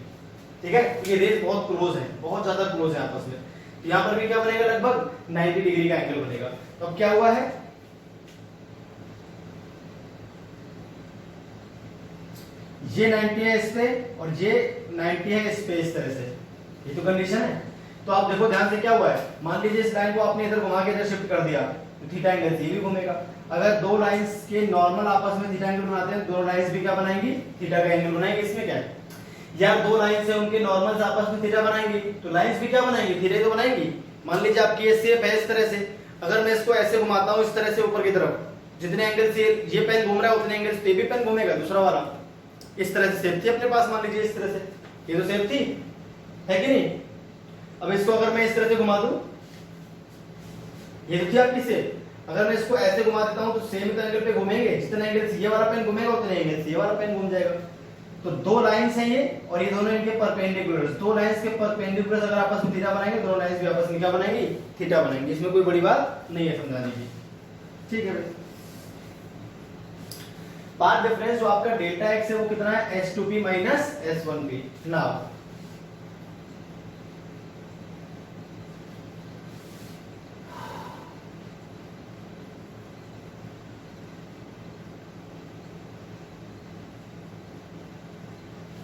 ठीक है। ये रेस बहुत क्लोज है, बहुत ज्यादा क्लोज है आपस में, तो यहाँ पर भी क्या बनेगा, लगभग 90 डिग्री का एंगल बनेगा। तो अब क्या हुआ है, ये 90 है इस पे और ये 90 है इस पे, इस तरह से, ये तो कंडीशन है। तो आप देखो ध्यान से क्या हुआ है, मान लीजिए इस लाइन को आपने इधर घुमा के इधर शिफ्ट कर दिया तो थीटा एंगल से भी घूमेगा। अगर दो लाइंस के नॉर्मल आपस में थीटा एंगल बनाते हैं, दोनों लाइंस भी क्या बनाएंगी, थीटा का एंगल बनाएंगे। इसमें क्या है, या दो लाइंस है उनके नॉर्मल्स आपस में थीटा बनाएंगे, तो लाइंस भी क्या बनाएंगी, थीटा तो बनाएंगी। मान लीजिए आपकी ये शेप है इस तरह से, अगर मैं इसको ऐसे घुमाता हूं इस तरह से ऊपर की तरफ, जितने एंगल से ये पेन घूम रहा है उतने एंगल से भी पेन घूमेगा दूसरा वाला। इस तरह से शेप थी अपने पास, मान लीजिए इस तरह से, ये तो शेप थी, है कि नहीं। अब इसको अगर मैं इस तरह से घुमा दूं, ये तो थी आपकी शेप, अगर मैं इसको ऐसे घुमा देता हूं तो सेम एंगल पे घूमेंगे, जितने एंगल से ये वाला पेन घूमेगा उतने एंगल से ये वाला पेन घूम जाएगा। तो दो लाइंस हैं ये, और ये दोनों इनके परपेंडिकुलर, दो लाइंस के परपेंडिकुलर अगर आपस में थीटा बनाएंगे, दोनों लाइंस भी आपस में क्या बनाएंगी, थीटा बनाएंगे। इसमें कोई बड़ी बात नहीं है समझाने की, ठीक है भाई। पाथ डिफरेंस जो आपका डेल्टा एक्स है वो कितना है, s2p माइनस s1p। नाउ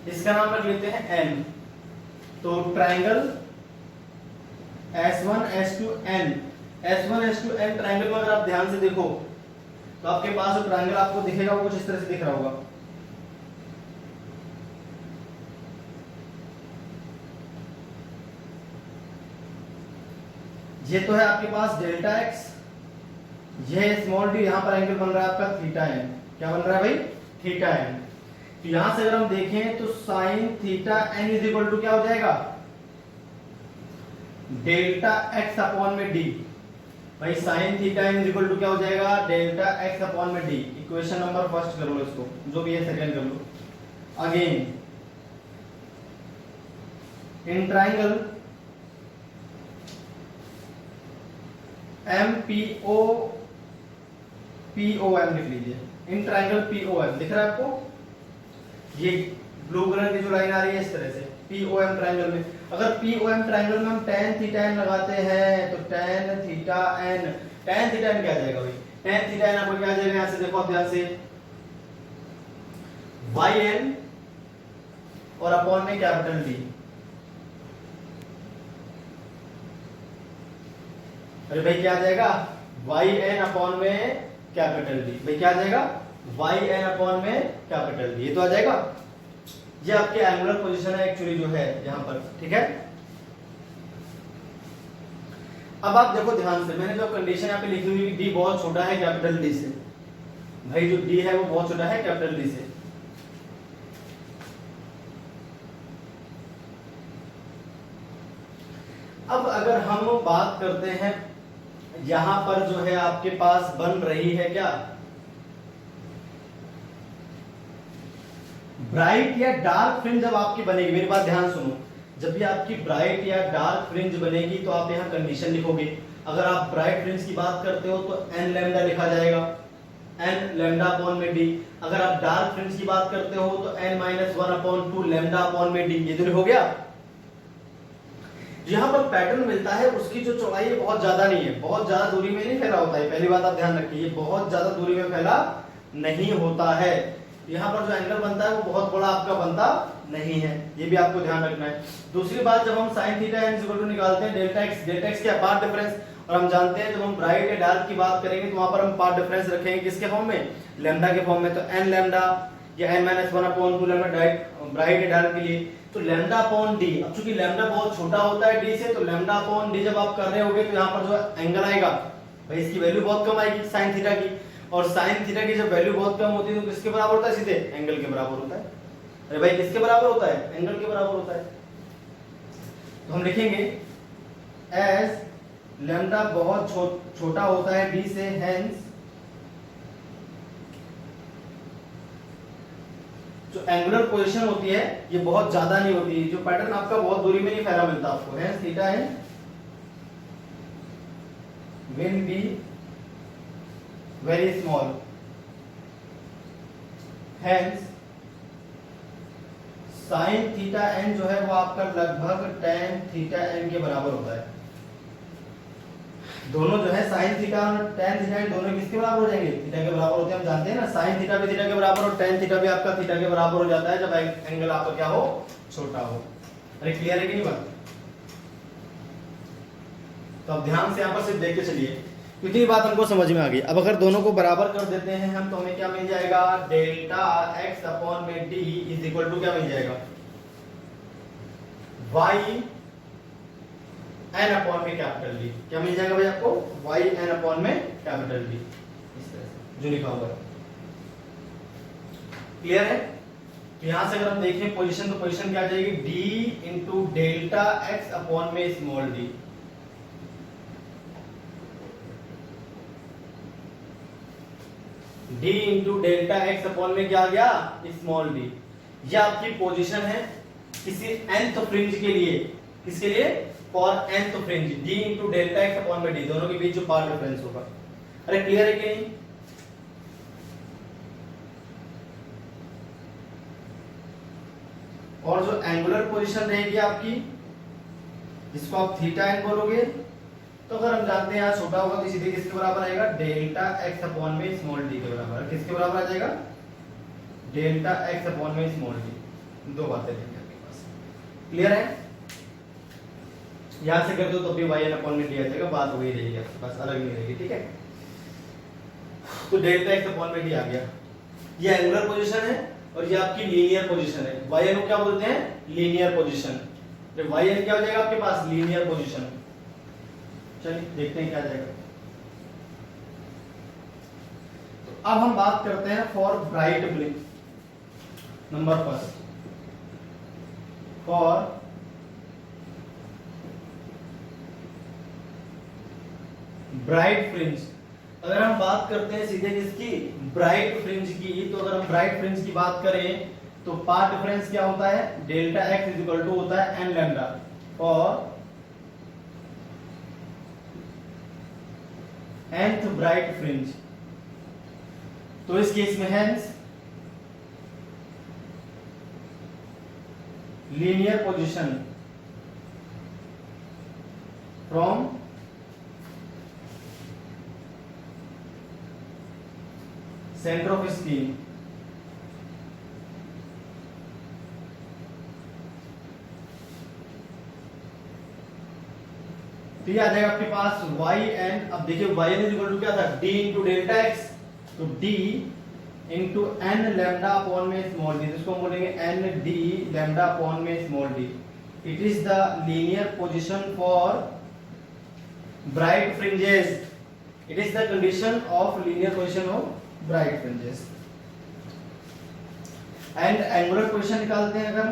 इसका नाम रख लेते हैं n। तो triangle S1 S2 n, S1 S2 n triangle में अगर आप ध्यान से देखो तो आपके पास जो ट्रायंगल आपको दिखेगा वो कुछ इस तरह से दिख रहा होगा। ये तो है आपके पास डेल्टा एक्स, ये स्मॉल डी, यहां पर एंगल बन रहा है आपका थीटा एन। क्या बन रहा है भाई, थीटा एन। तो यहां से अगर हम देखें तो sine theta n is equal to क्या हो जाएगा, डेल्टा एक्स अपॉन में डी। भाई sine theta n is equal to क्या हो जाएगा, डेल्टा एक्स अपॉन में डी। इक्वेशन नंबर फर्स्ट कर लो इसको, जो भी है सेकंड कर लो। Again in triangle M P O M लिख लीजिए, in triangle P O M दिख रहा है आपको, ये ब्लू कलर की जो लाइन आ रही है इस तरह से, पी ओ एम ट्राइंगल में। अगर पी ओ एम ट्राइंगल में हम tan थीटा एन लगाते हैं तो tan थीटा एन क्या आ जाएगा भाई, tan थीटा एन आपको क्या आ जाएगा, यहां से देखो आप ध्यान से, वाई एन और अपॉन में कैपिटल डी। अरे भाई क्या आ जाएगा, वाई एन अपॉन में कैपिटल डी। भाई क्या आ जाएगा, वाई एन अपॉन में कैपिटल डी, ये तो आ जाएगा। ये आपके एंगुलर पोजीशन है एक्चुअली जो है यहां पर, ठीक है। अब आप देखो ध्यान से, मैंने जो कंडीशन यहाँ पे लिखी हुई डी बहुत छोटा है कैपिटल डी से, भाई जो डी है वो बहुत छोटा है कैपिटल डी से। अब अगर हम बात करते हैं यहां पर जो है आपके पास बन रही है क्या, ब्राइट या डार्क फ्रिंज जब आपकी बनेगी, मेरी बात ध्यान सुनो, जब भी आपकी ब्राइट या डार्क फ्रिंज बनेगी तो आप यहाँ कंडीशन लिखोगे। अगर आप ब्राइट फ्रिंज की बात करते हो तो n लैम्डा लिखा जाएगा, n लैम्डा अपॉन में d। अगर आप डार्क फ्रिंज की बात करते हो तो n minus 1 upon 2 lambda upon में d। ये तो हो गया। यहाँ पर पैटर्न मिलता है उसकी जो चौड़ाई है बहुत ज्यादा नहीं है, बहुत ज्यादा दूरी में नहीं फैला होता है, पहली बात आप ध्यान रखिए, बहुत ज्यादा दूरी में फैला नहीं होता है। यहाँ पर जो एंगल बनता है वो बहुत बड़ा आपका बनता नहीं है, ये भी आपको ध्यान रखना है। दूसरी बात, जब हम sin theta n equal to निकालते हैं डेल्टा x क्या पाथ डिफरेंस, और हम जानते हैं जब हम ब्राइट या डार्क की बात करेंगे तो वहां पर हम पाथ डिफरेंस रखेंगे किसके फॉर्म में, लैम्डा के फॉर्म में। तो n लैम्डा या n minus 1 upon 2 lambda bright या डार्क के लिए, तो लैम्डा अपॉन डी। अब चूंकि लैम्डा बहुत छोटा होता है डी से, तो लैम्डा अपॉन डी जब आप कर रहे होगे तो यहाँ पर जो एंगल आएगा भाई इसकी वैल्यू बहुत कम आएगी sin थीटा की, और sin थीटा की जब वैल्यू बहुत कम होती है तो किसके बराबर होता है, सीधे एंगल के बराबर होता है। अरे भाई किसके बराबर होता है, एंगल के बराबर होता है। तो हम लिखेंगे एज लैम्डा बहुत छोटा होता है डी से, हेंस जो एंगुलर पोजीशन होती है ये बहुत ज्यादा नहीं होती है, जो पैटर्न आपका बहुत दूरी में नहीं फैला मिलता आपको, hence theta n will be very small, hence sine theta n जो है वो आपका लगभग टेन थीटा एन के बराबर होता है। दोनों जो है साइन थीटा और टेन थीटा एन दोनों किसके बराबर हो जाएंगे? थीटा के बराबर होते हैं, हम जानते हैं ना। साइन थीटा भी थीटा के बराबर और टेन थीटा भी आपका थीटा के बराबर हो जाता है जब एंगल आपका क्या हो? छोटा हो। अरे क्लियर है कि नहीं बात? तो अब ध्यान से यहाँ पर सिर्फ देख के चलिए, इतनी बात हमको समझ में आ गई। अब अगर दोनों को बराबर कर देते हैं हम तो हमें क्या मिल जाएगा? डेल्टा एक्स अपॉन में डी इज इक्वल टू क्या मिल जाएगा? वाई एन अपॉन में कैपिटल डी। क्या मिल जाएगा भाई आपको? वाई एन अपॉन में कैपिटल डी, इस तरह से जो लिखा हुआ है। क्लियर है? तो यहां से अगर हम देखें पोजीशन, तो पोजीशन क्या आ जाएगी? D into delta x upon में small d. D into delta x upon में क्या आ गया? Small d. ये आपकी पोजीशन है किसी nth फ्रिंज के लिए। किसके लिए? For nth fringe. D into delta x upon में डी, दोनों के बीच जो पार्ट डिफरेंस होगा। अरे क्लियर है कि नहीं? और जो एंगुलर पोजीशन रहेगी आपकी, जिसको आप थीटा एन बोलोगे, तो अगर हम जानते हैं यहाँ छोटा होगा तो सीधे किसके बराबर आएगा? डेल्टा एक्स अपॉन में स्मॉल डी के बराबर। किसके बराबर आ जाएगा? डेल्टा एक्स अपॉन में स्मॉल डी। दो बातें रहेंगी आपके पास। क्लियर है? यहां से कर दो तो भी वाई एन अपॉन में डी आ जाएगा, बात वही रहेगी आपके पास, अलग नहीं रहेगी। ठीक है, तो डेल्टा एक्स अपॉन में डी आ गया। ये एंगुलर पोजीशन है और ये आपकी लीनियर पोजीशन है। वाई एन को क्या बोलते हैं? Linear position. तो वाई एन क्या हो जाएगा आपके पास? Linear position. चलिए देखते हैं क्या जाएगा। तो अब हम बात करते हैं for bright blink. Number first, for bright fringe. अगर हम बात करते हैं सीधे किसकी? ब्राइट फ्रिंज की, तो अगर हम ब्राइट फ्रिंज की बात करें तो पार्ट डिफरेंस क्या होता है? Delta x is equal to होता है एन लैम्डा और nth ब्राइट फ्रिंज। तो इस केस में hence linear position from centre of screen तो ये आ जाएगा आपके पास वाई एन। अब देखिए y n is equal to क्या था? D into delta x. तो D into n lambda upon में स्मॉल डी, जिसको हम बोलेंगे एन डी लैम्डा अपॉन में small d. It is the linear position for bright fringes. It is the condition of linear position of bright fringes. And angular position निकालते हैं अगर,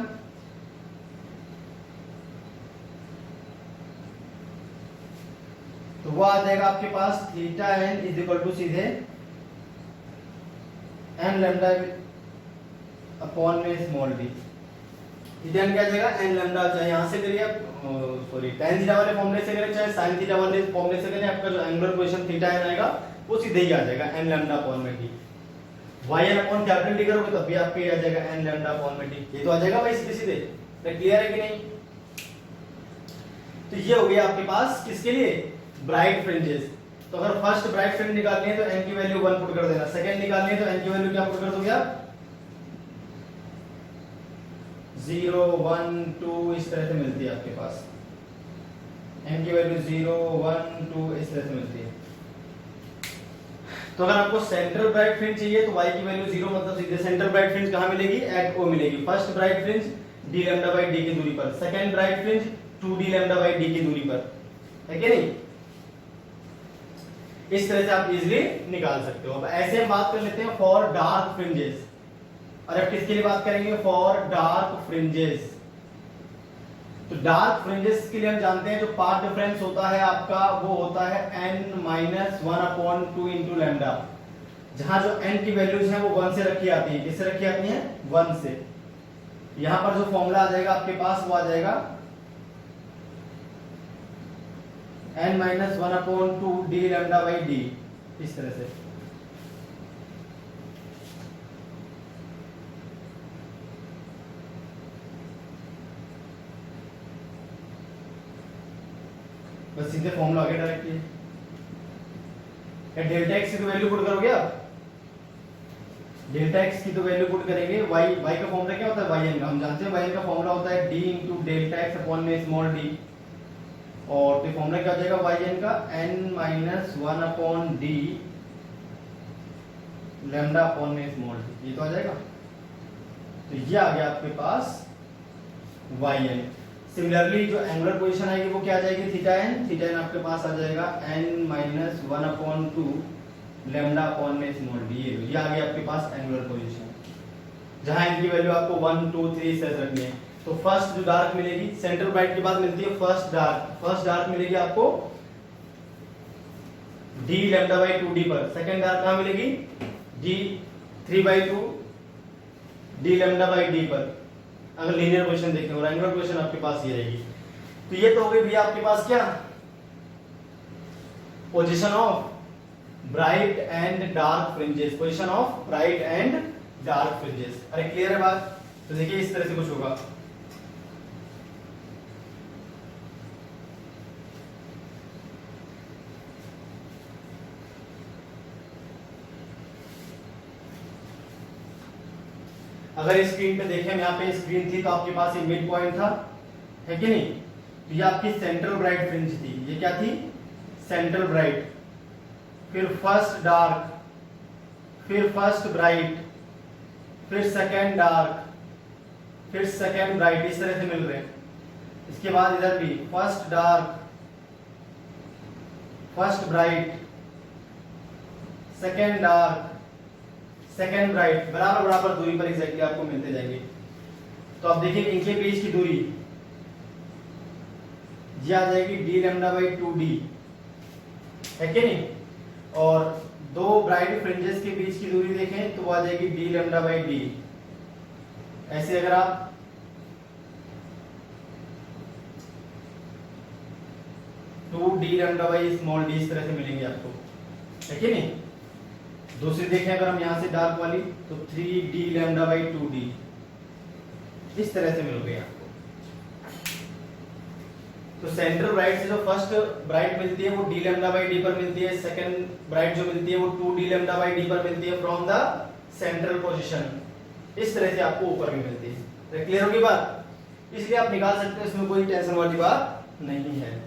तो वो आ जाएगा आपके पास theta n is equal to सीधे एन लैम्डा अपॉन में स्मॉल डी। थीटा एन क्या आ जाएगा? N lambda. चाहे यहां से करिए सॉरी tan थीटा वाले फॉर्मूले से करें, चाहे sin थीटा वाले फॉर्मूले से करें, आपका जो एंगुलर पोजीशन थीटा एन आएगा वो सीधे ही आ जाएगा एन लैम्डा अपॉन में d. Y n upon capital d करोगे तब भी आपके आ जाएगा एन लैम्डा अपॉन में डी। ये तो आ जाएगा भाई सीधे सीधे। क्लियर है कि नहीं? तो ये हो गया आपके पास किसके लिए? Bright fringes. तो अगर फर्स्ट ब्राइट फ्रिंज निकालनी है तो n की वैल्यू 1 पुट कर देना, सेकंड निकालनी है तो n की वैल्यू क्या पुट कर दोगे आप? 0 1 2 इस तरह से मिलती है आपके पास। n की वैल्यू 0 1 2 इस तरह से मिलती है। तो अगर आपको सेंट्रल ब्राइट फ्रिंज चाहिए तो y की वैल्यू 0 मतलब सीधे सेंट्रल ब्राइट फ्रिंज कहां मिलेगी? एट o मिलेगी। First bright fringe d lambda by d की दूरी पर, second bright fringe 2d lambda by d की दूरी पर, है कि नहीं? इस तरह से आप इजीली निकाल सकते हो। अब ऐसे हम बात कर लेते हैं फॉर डार्क फ्रिंजेस। और अब किसके लिए बात करेंगे? For dark fringes. तो डार्क फ्रिंजेस के लिए हम जानते हैं जो पाथ डिफरेंस होता है आपका वो होता है n-1/2 इंटू लैम्डा, जहां जो n की वैल्यूज है वो 1 से रखी आती है। किससे रखी आती है? 1 से। यहां पर जो फॉर्मूला आ जाएगा आपके पास वो आ जाएगा n-1/2 d lambda by d, इस तरह से। बस सीधे फॉर्मूला आगे डायरेक्ट किए। डेल्टा एक्स की तो वैल्यू पुट करोगे आप, डेल्टा एक्स की तो वैल्यू पुट करेंगे। वाई का फॉर्मूला क्या होता है, वाई एन का। हम जानते हैं वाई एन का फॉर्मूला होता है d into delta x upon में स्मॉल डी, और तो फॉर्मूला क्या हो जाएगा वाई एन का, n minus one upon d lambda upon में स्मॉल डी, ये तो आ जाएगा। तो ये आ गया आपके पास वाई एन। सिमिलरली जो एंगुलर पोजीशन आएगी वो क्या आ जाएगी, थीटा एन आपके पास आ जाएगा n minus one upon two lambda upon में स्मॉल डी। ये आ गया आपके पास एंगुलर पोजीशन, जहां इनकी वैल्यू आपको 1 2 3 से रखनी है। तो फर्स्ट जो डार्क मिलेगी, सेंटर ब्राइट के बाद मिलती है फर्स्ट डार्क मिलेगी आपको डी लैम्डा बाई 2d पर। सेकंड डार्क कहां मिलेगी, D 3/2 D lambda by D पर, अगर लीनियर पोजीशन देखें। और एंगुलर पोजीशन आपके पास ये रहेगी। तो ये तो हो गई भैया आपके पास क्या, position of bright and dark fringes, position of bright and dark fringes. अरे क्लियर है बात। तो देखिए इस तरह से कुछ होगा, अगर स्क्रीन पे देखें, यहाँ पे स्क्रीन थी तो आपके पास ये मिड पॉइंट था, है कि नहीं। तो ये आपकी सेंट्रल ब्राइट फ्रिंज थी। ये क्या थी, सेंट्रल ब्राइट, फिर फर्स्ट डार्क, फिर फर्स्ट ब्राइट, फिर सेकेंड डार्क, फिर सेकेंड ब्राइट, इस तरह से मिल रहे हैं। इसके बाद इधर भी first dark, first bright, second dark, second bright, बराबर बराबर दूरी पर एग्जैक्टली आपको मिलते जाएंगे। तो अब देखिए इनके बीच की दूरी ये आ जाएगी डी लैम्डा बाई 2d, है कि नहीं। और दो ब्राइट फ्रिंजेस के बीच की दूरी देखें तो वो आ जाएगी डी लैम्डा बाई डी। ऐसे अगर आप two d lambda by small d इस तरह से मिलेंगे आपको, है कि नहीं। दूसरी देखें अगर हम यहां से डार्क वाली तो 3d लैम्डा बाई 2d, इस तरह से मिल गई आपको। तो सेंट्रल ब्राइट से जो फर्स्ट ब्राइट मिलती है वो डी लैम्डा बाई डी पर मिलती है, सेकंड ब्राइट जो मिलती है वो 2d लैम्डा बाई डी पर मिलती है फ्रॉम द सेंट्रल पोजीशन। इस तरह से आपको ऊपर भी मिलती है। क्लियर होगी बात। इसलिए आप निकाल सकते हैं, इसमें कोई टेंशन वाली बात नहीं है।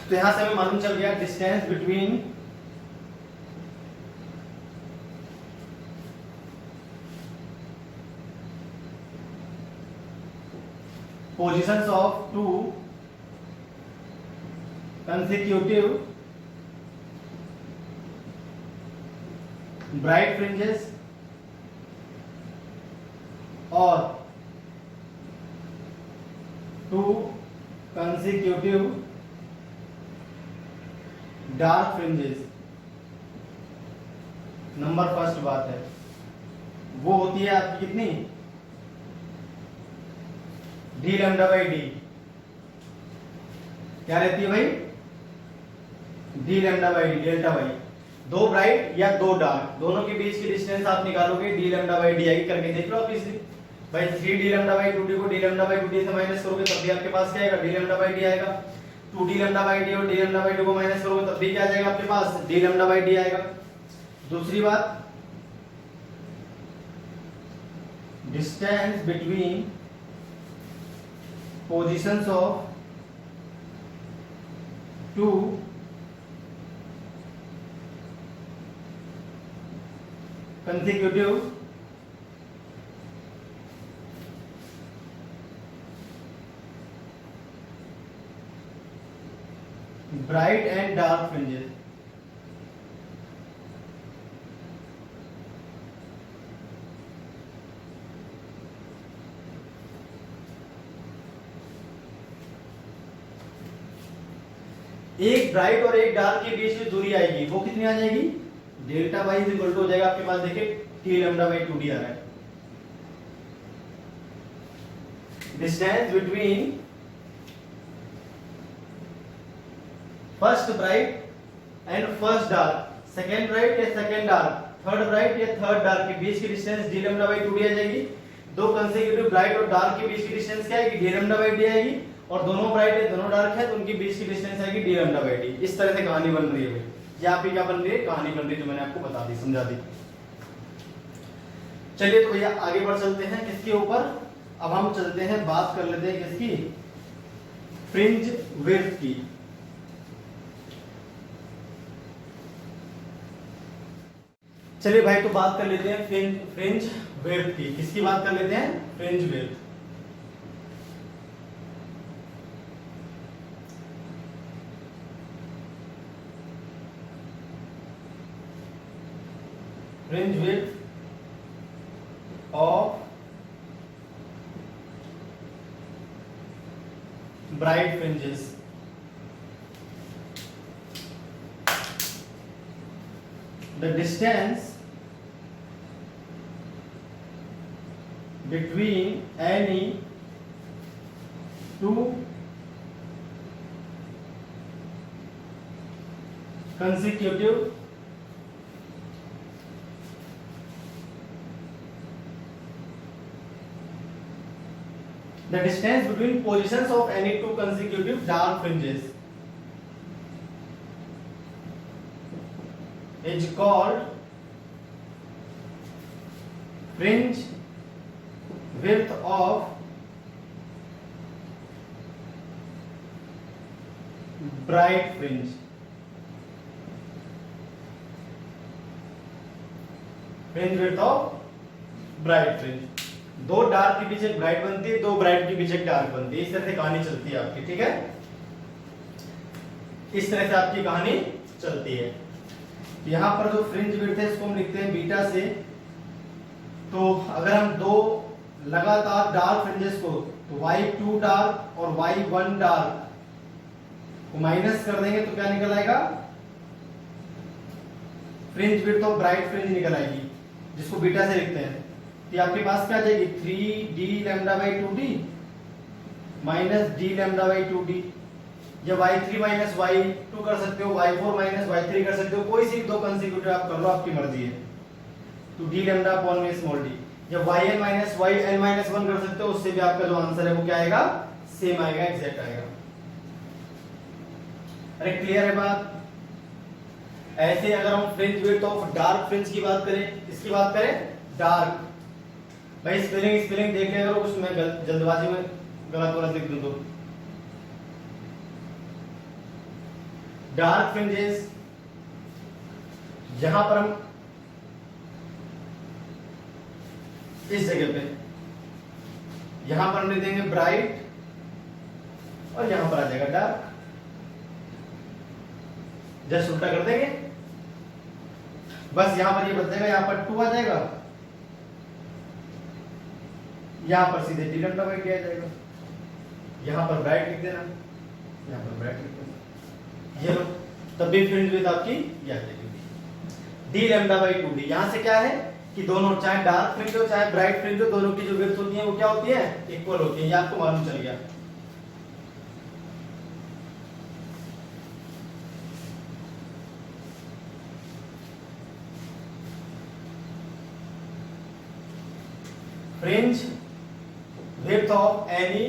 तो यहां से हमें मालूम चल गया distance between positions of two consecutive bright fringes और two consecutive dark fringes. Number first बात है वो होती है आपकी कितनी, डी लैम्डा बाई डी। क्या रहती है भाई, D lambda by D, delta by. दो ब्राइट या दो डार्क दोनों के बीच की डिस्टेंस आप निकालोगे, डी लैम्डा बाई डी आएगी। करके देख लो आप इसे भाई। 3d लैम्डा बाई 2d को डी लैम्डा बाई 2d से माइनस करोगे तब भी आपके पास क्या आएगा, डी लैम्डा बाई डी आएगा। 2d लैम्डा बाई डी और डी लैम्डा बाई 2 को माइनस करोगे तब भी क्या आ जाएगा आपके पास, डी लैम्डा बाई डी आएगा। दूसरी बात, distance between positions of two consecutive bright and dark fringes। एक ब्राइट और एक डार्क के बीच में दूरी आएगी वो कितनी आ जाएगी, delta y is equal to हो जाएगा आपके पास, देखिए टी लैम्डा बाई 2d आ रहा है। Distance between first bright and first dark, second bright या सेकेंड डार्क, थर्ड ब्राइट या थर्ड डार्क के बीच की distance d lambda by 2d आ जाएगी। दो कंसेक्यूटिव ब्राइट और डार्क के बीच की डिस्टेंस क्या आएगी, d लैम्डा बाई d आएगी। और दोनों ब्राइट है दोनों डार्क है तो उनके बीच की डिस्टेंस आएगी d लैम्डा बाई d। इस तरह से कहानी बन रही है भाई। ये आपकी क्या बन रही है, कहानी बन रही है जो मैंने आपको बता दी, समझा दी। चलिए तो भैया आगे बढ़ चलते हैं किसके ऊपर, अब हम चलते हैं बात कर लेते हैं किसकी, फ्रिंज विड्थ की। चलिए भाई तो बात कर लेते हैं फ्रिंज विड्थ की। किसकी बात कर लेते हैं, fringe width. Fringe width of bright fringes, the distance between any two consecutive the distance between positions of any two consecutive dark fringes is called fringe width of bright fringe। Fringe width of bright fringe. दो dark के पीछे एक bright बनती है, दो bright के पीछे एक डार्क बनती है। इस तरह से कहानी चलती है आपकी, ठीक है, इस तरह से आपकी कहानी चलती है। यहां पर जो फ्रिंज विड्थ है इसको हम लिखते हैं बीटा से। तो अगर हम दो लगातार डार्क फ्रिंजेस को तो y2 डार्क और y1 डार्क को माइनस कर देंगे तो क्या निकल आएगा, fringe width of bright fringe निकल आएगी, जिसको बीटा से लिखते हैं। तो आपके पास क्या आ जाएगी, 3d lambda by 2d minus d lambda by 2d। या y3 माइनस y2 कर सकते हो, y4 माइनस y3 कर सकते हो, कोई सी दो कंसेक्यूटिव आप कर लो, आपकी मर्जी है। तो d लैम्डा अपॉन में स्मॉल d। या yn माइनस yn माइनस 1 कर सकते हो, उससे भी आपका जो आंसर है वो क्या आएगा, सेम आएगा, एग्जैक्ट आएगा। अरे क्लियर है बात। ऐसे अगर हम fringe width of dark fringe की बात करें, इसकी बात करें डार्क, भाई स्पेलिंग देख लिया करो, कुछ मैं जल्दबाजी में गलत लिख दूं तो। डार्क फ्रिंजेस यहां पर हम इस जगह पे, यहां पर हम लिख देंगे ब्राइट और यहां पर आ जाएगा डार्क, जस्ट उल्टा कर देंगे, बस यहां पर ये बच जाएगा, यहां पर 2 आ जाएगा, यहां पर सीधे d लैम्डा बाई d आ जाएगा, यहां पर ब्राइट लिख देना, यहां पर ब्राइट लिख देना, ये लो, तब भी फ्रिंज विड्थ आपकी ये आ जाएगी d लैम्डा बाई 2d। यहां से क्या है कि दोनों, चाहे डार्क फ्रिंज हो चाहे ब्राइट फ्रिंज हो, दोनों की जो विड्थ होती है वो क्या होती है, इक्वल होती है। ये आपको मालूम चल गया। fringe width of any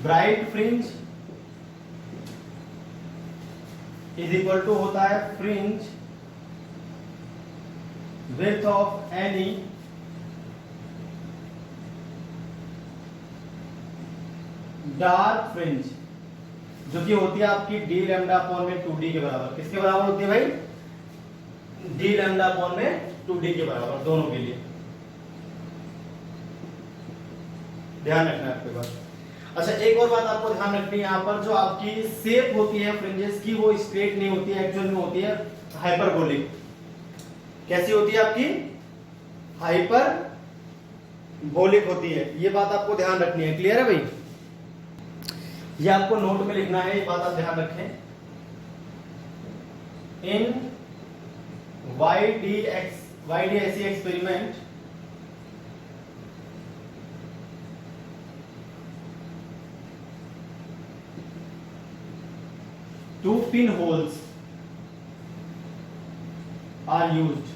bright fringe is equal to होता है fringe width of any dark fringe, जो कि होती है आपकी d लैम्डा अपॉन में 2d के बराबर। किसके बराबर होती है भाई, d लैम्डा अपॉन में 2d के बराबर, दोनों के लिए ध्यान रखना है आपके पास। अच्छा एक और बात आपको ध्यान रखनी है, यहाँ पर जो आपकी शेप होती है फ्रिंजेस की वो स्ट्रेट नहीं होती है, एक्चुअल में होती है हाइपरबोलिक। कैसी होती है आपकी, हाइपरबोलिक होती है, ये बात आपको ध्यान रखनी है। क्लियर है भाई, ये आपको नोट में लिखना है, ये बात आप ध्यान रखें। इन YDSE experiment two pinholes are used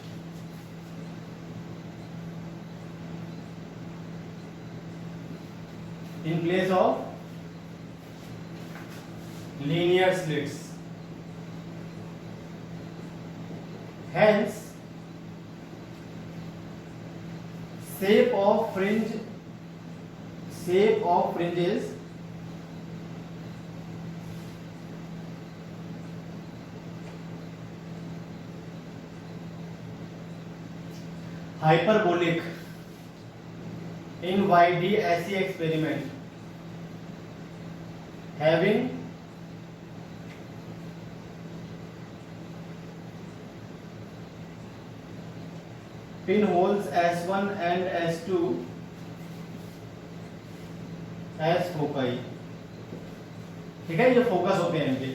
in place of linear slits. Hence, shape of fringes hyperbolic in YDSE experiment having pinholes S1 and S2 as foci. ठीक है, ये फोकस होते हैं इनके।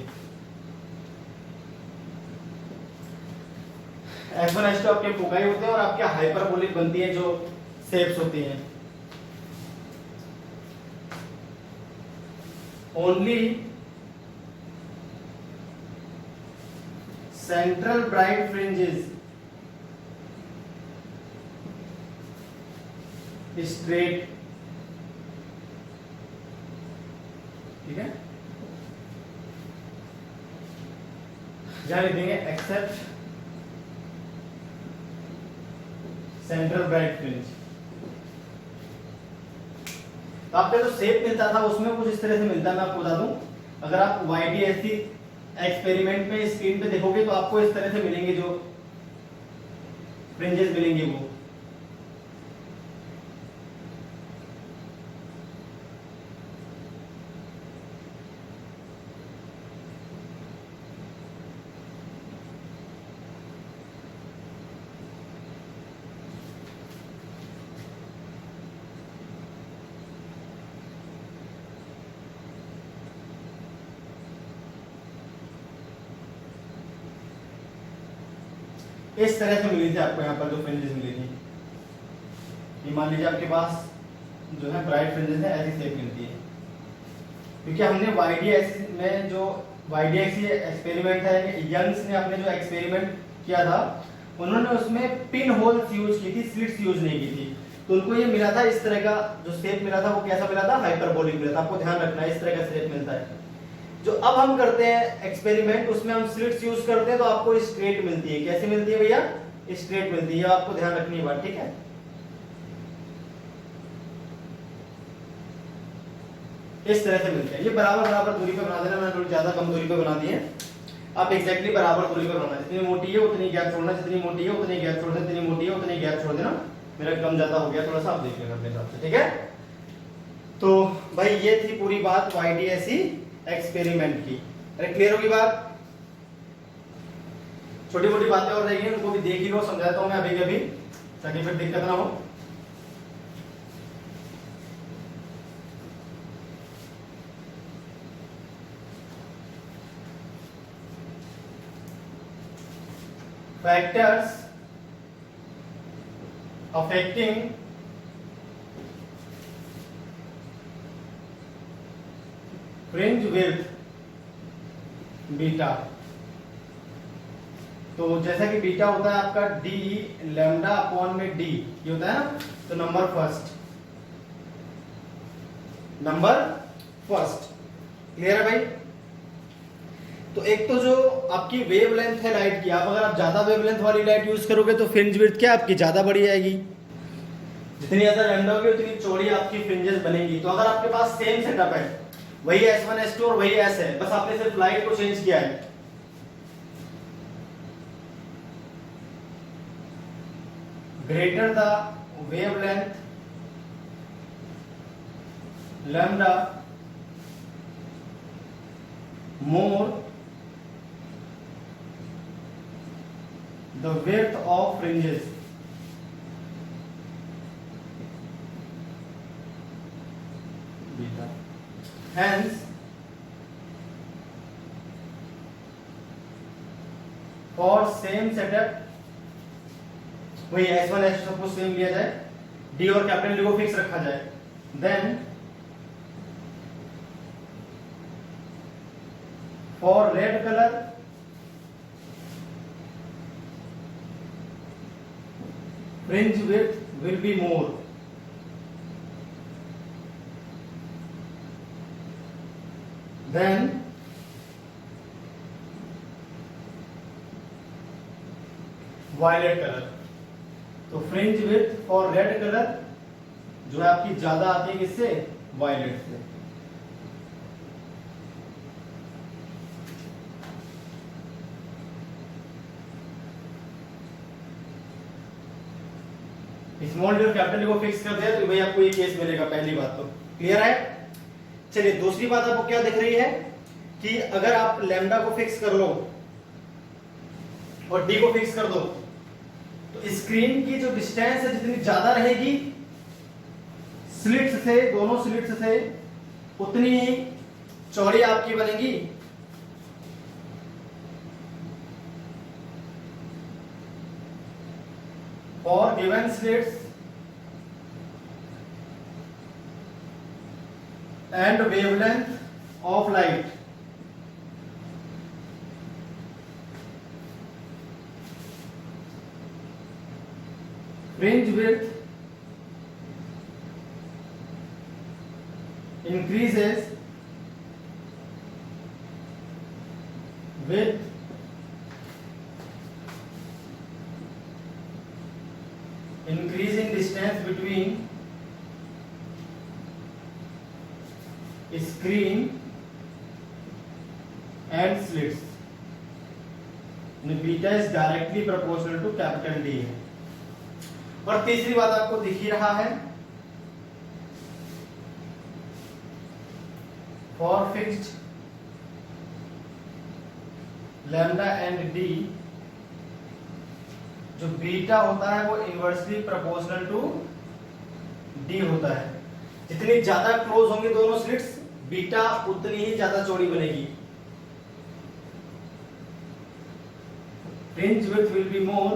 S1 S2 आपके फोकाई होते हैं और आपके हाइपरबोलिक बनती है जो शेप्स होती हैं। Only central bright fringes straight, ठीक है, यहां लिख देंगे एक्सेप्ट सेंट्रल ब्राइट फ्रिंज। तो आपका जो शेप मिलता था उसमें कुछ इस तरह से मिलता है, मैं आपको बता दूं। अगर आप YDSE एक्सपेरिमेंट में स्क्रीन पे देखोगे तो आपको इस तरह से मिलेंगे, जो फ्रिंजेस मिलेंगे वो। इस तरह से मिली थी आपको यहाँ पर जो फ्रिंजेस मिली थी। ये मान लीजिए आपके पास जो है ब्राइट फ्रिंजेस है, ऐसी शेप मिलती है। क्योंकि हमने YDSE में जो YDSE एक्सपेरिमेंट है, यंग्स ने अपने जो एक्सपेरिमेंट किया था उन्होंने उसमें पिन होल्स यूज की थी, स्लिट्स यूज नहीं की थी। तो उनको ये मिला था इस तरह का जो शेप मिला था, वो कैसा मिला था, हाइपरबोलिक मिला था। आपको ध्यान रखना है, इस तरह का शेप मिलता है। जो अब हम करते हैं एक्सपेरिमेंट, उसमें हम स्लिट्स यूज करते हैं तो आपको स्ट्रेट मिलती है। कैसे मिलती है भैया, स्ट्रेट मिलती है। आपको ध्यान रखनी है बात, ठीक है। इस तरह से मिलते हैं। ये बराबर बराबर दूरी पे बना देना, मैंने थोड़ी ज्यादा कम दूरी पे बना दी है। आप एग्जैक्टली बराबर दूरी पे बनाना, जितनी मोटी है उतनी गैप छोड़ना, जितनी मोटी है उतनी गैप छोड़ देना, जितनी मोटी है उतनी गैप छोड़ देना। मेरा कम ज्यादा हो गया थोड़ा सा, आप देख लेना अपने हिसाब से, ठीक है। तो भाई ये थी पूरी बात YDSE एक्सपेरिमेंट की। अरे क्लियर होगी बात? छोटी मोटी बातें और रहेंगी, उनको भी देख ही लो, समझाता हूं मैं अभी अभी, ताकि फिर दिक्कत ना हो। Factors affecting fringe width beta. तो जैसा कि बीटा होता है आपका d लैम्डा अपॉन में d, ये होता है ना। तो नंबर फर्स्ट क्लियर है भाई। तो एक तो जो आपकी वेवलेंथ है लाइट की, आप अगर आप ज्यादा वेवलेंथ वाली लाइट यूज करोगे तो फ्रिंज विड्थ क्या आपकी ज्यादा बढ़ जाएगी। जितनी ज्यादा लैम्डा होगी उतनी चौड़ी आपकी फ्रिंजेस बनेगी। तो अगर आपके पास सेम सेटअप है, वही S1 S2 और वही S है, बस आपने सिर्फ लाइट को चेंज किया है। Greater the wavelength lambda more the width of fringes। beta hence for same setup वही S1 S2 सबको सेम लिया जाए, D और कैपिटल D को फिक्स रखा जाए, then for red color, fringe width will be more. Then violet color. तो fringe width for red colour जो है आपकी ज्यादा आती है किससे? वायलेट से। स्मॉल डी और कैपिटल डी को फिक्स कर दिया तो भाई आपको ये केस मिलेगा। पहली बात तो क्लियर है। चलिए दूसरी बात आपको क्या दिख रही है कि अगर आप लैम्डा को फिक्स कर लो और डी को फिक्स कर दो तो स्क्रीन की जो डिस्टेंस है जितनी ज्यादा रहेगी स्लिट्स से, दोनों स्लिट्स से, उतनी ही चौड़ी आपकी बनेगी। For given slits and wavelength of light, fringe width increases with increasing distance between screen and slits. Beta is directly proportional to capital D है। और तीसरी बात आपको दिख ही रहा है, for fixed lambda and D जो बीटा होता है वो इनवर्सली प्रोपोर्शनल टू डी होता है। जितनी ज्यादा क्लोज होंगे दोनों स्लिट्स बीटा उतनी ही ज्यादा चौड़ी बनेगी। Fringe width will be more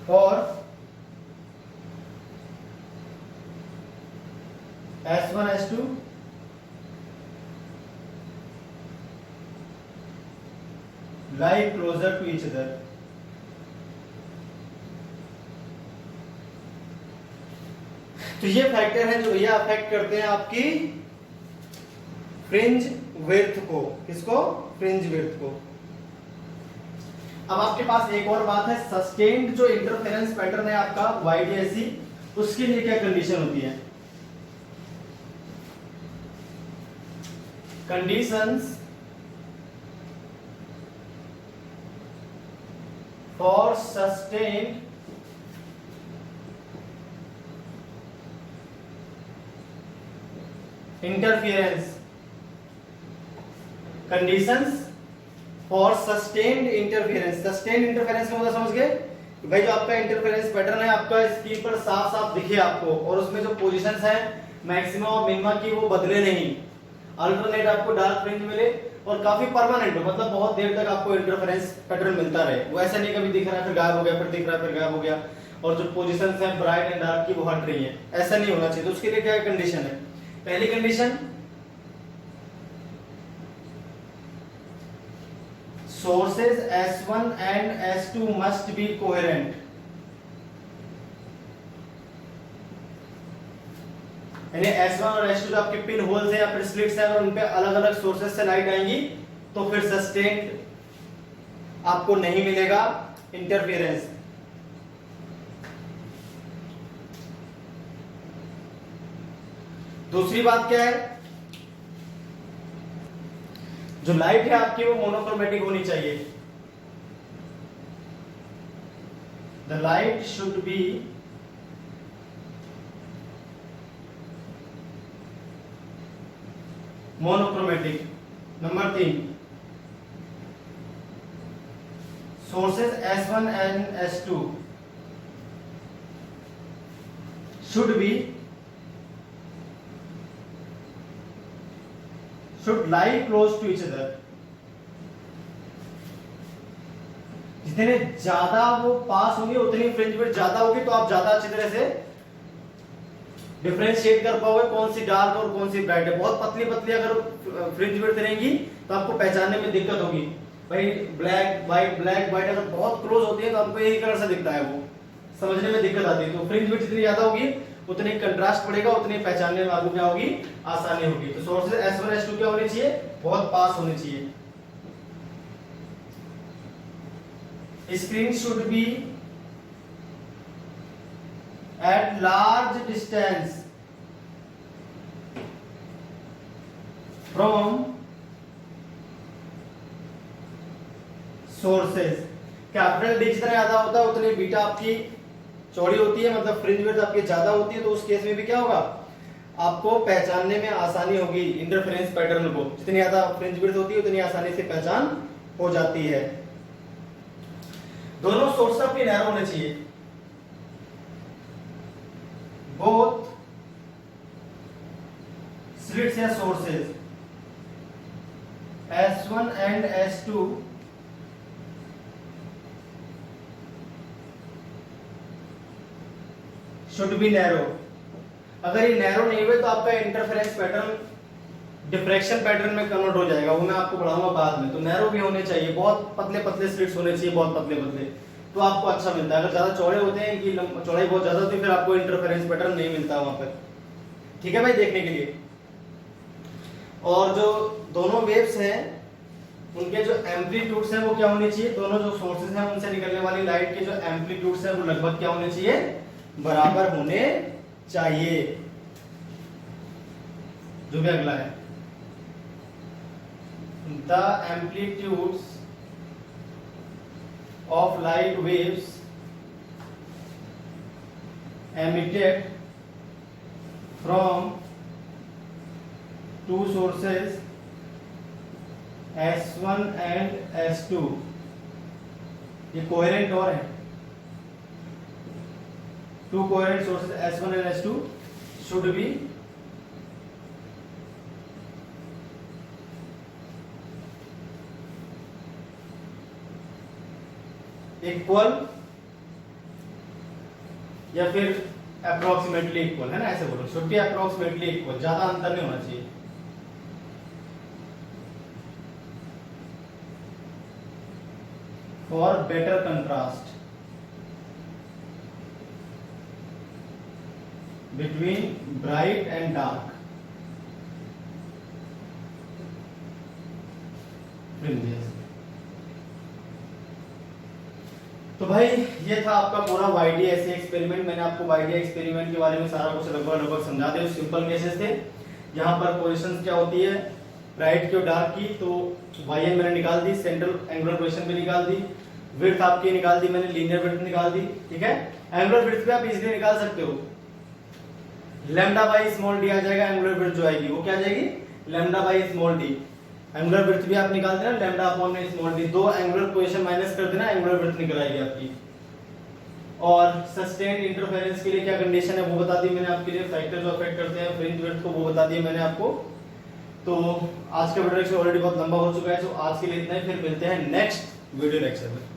for S1 S2 lie closer to each other। तो ये फैक्टर है जो भैया अफेक्ट करते हैं आपकी फ्रिंज विड्थ को। किसको? फ्रिंज विड्थ को। अब आपके पास एक और बात है, सस्टेन्ड जो इंटरफेरेंस पैटर्न है आपका YDSC, उसके लिए क्या कंडीशन होती है? Conditions for sustained interference, conditions for sustained interference। sustained interference का मतलब समझ गए भाई, जो आपका इंटरफेरेंस पैटर्न है आपका स्क्रीन पर साफ साफ दिखे आपको और उसमें जो पोजीशंस हैं मैक्सिमम और मिनिमम की वो बदले नहीं, अल्टरनेट आपको डार्क फ्रिंज मिले और काफी परमानेंट हो, मतलब बहुत देर तक आपको इंटरफेरेंस पैटर्न मिलता रहे। वो ऐसा नहीं कभी दिख रहा है फिर गायब हो गया, फिर दिख रहा है फिर गायब हो गया, और जो पोजीशंस हैं ब्राइट एंड डार्क की वो हट रही हैं, ऐसा नहीं होना चाहिए। तो उसके लिए क्या कंडीशन है? पहली condition, sources S1 and S2 must be coherent. यानी S1 और S2 जो आपके पिन होल्स हैं या फिर स्लिट्स हैं और उन पे अलग अलग सोर्सेज से लाइट आएंगी तो फिर सस्टेन्ड आपको नहीं मिलेगा इंटरफेरेंस। दूसरी बात क्या है, जो लाइट है आपकी वो मोनोक्रोमेटिक होनी चाहिए। The light should be monochromatic. Number 3, sources S1 and S2 should lie close to each other। जितने ज्यादा वो पास होंगे उतनी फ्रिंज विड्थ ज्यादा होगी, तो आप ज्यादा अच्छी तरह से डिफरेंशिएट कर पाओगे कौन सी डार्क और कौन सी ब्राइट है। बहुत पतली पतली अगर फ्रिंज विड्थ रहेंगी तो आपको पहचानने में दिक्कत होगी। भाई ब्लैक व्हाइट अगर बहुत क्लोज होती है तो आपको यही कलर से दिखता है, वो समझने में दिक्कत आती है। तो फ्रिंज विड्थ जितनी ज्यादा होगी उतनी कंट्रास्ट पड़ेगा, उतनी पहचानने में आपको क्या होगी, आसानी होगी। तो सोर्सेज S1 S2 क्या होने चाहिए, बहुत पास होने चाहिए। Screen should be at large distance from sources। Capital D जितना ज्यादा होता है उतनी बीटा आपकी चौड़ी होती है, मतलब फ्रिंज विड्थ आपकी ज्यादा होती है। तो उस केस में भी क्या होगा, आपको पहचानने में आसानी होगी इंटरफेरेंस पैटर्न को। जितनी ज्यादा फ्रिंज विड्थ होती है उतनी आसानी से पहचान हो जाती है। दोनों सोर्स आपके नैरो होने चाहिए। बोथ स्लिट्स या sources S1 and S2 should be narrow. अगर ये नैरो नहीं हुए तो आपका इंटरफेरेंस पैटर्न डिफ्रैक्शन पैटर्न में कन्वर्ट हो जाएगा, वो मैं आपको पढ़ाऊंगा बाद में। तो नैरो भी होने चाहिए, बहुत पतले पतले स्लिट्स होने चाहिए, बहुत पतले पतले, तो आपको अच्छा मिलता है। अगर ज्यादा चौड़े होते हैं कि चौड़ाई बहुत ज्यादा होती है फिर आपको इंटरफेरेंस पैटर्न नहीं मिलता वहां पर। ठीक है भाई, देखने के लिए। और जो दोनों वेव्स हैं उनके जो एम्पलीट्यूड्स हैं वो क्या होने चाहिए, दोनों जो सोर्सेज हैं उनसे निकलने वाली लाइट के जो एम्पलीट्यूड्स हैं वो लगभग क्या होने चाहिए, बराबर होने चाहिए। जो भी अगला है, the amplitudes of light waves emitted from two sources S1 and S2, ये कोहेरेंट और है। Two coherent sources S1 and S2 should be equal या फिर अप्रोक्सीमेटली इक्वल, है ना, ऐसे बोलो, शुड बी अप्रोक्सीमेटली इक्वल, ज्यादा अंतर नहीं होना चाहिए। For better contrast between bright and dark fringes. तो भाई ये था आपका पूरा YDSA एक्सपेरिमेंट। मैंने आपको YDSA एक्सपेरिमेंट के बारे में सारा कुछ लगभग समझा दिया। सिंपल केसेस थे यहाँ पर पोजीशंस क्या होती है ब्राइट की और डार्क की, तो YN मैंने निकाल दी, सेंट्रल एंगुलर पोजीशन भी निकाल दी, विड्थ आपकी निकाल दी मैंने, लीनियर विड्थ निकाल दी। ठीक है, एंगुलर विड्थ भी आप इजीली निकाल सकते हो, लैम्डा बाई स्मॉल डी आ जाएगा। एंगुलर विड्थ जो आएगी वो क्या आ जाएगी, lambda by small D. Angular width भी आप निकाल देना, लैम्डा अपॉन में स्मॉल डी, दो एंगुलर पोजीशन माइनस कर देना, एंगुलर विड्थ निकल आएगी आपकी। और सस्टेन्ड इंटरफेरेंस के लिए क्या कंडीशन है वो बता दी मैंने आपके लिए, फैक्टर जो अफेक्ट करते हैं फ्रिंज विड्थ को वो बता दिए मैंने आपको। तो आज का वीडियो लेक्चर ऑलरेडी बहुत लंबा हो चुका है, तो आज के लिए इतना ही, फिर मिलते हैं नेक्स्ट वीडियो लेक्चर में।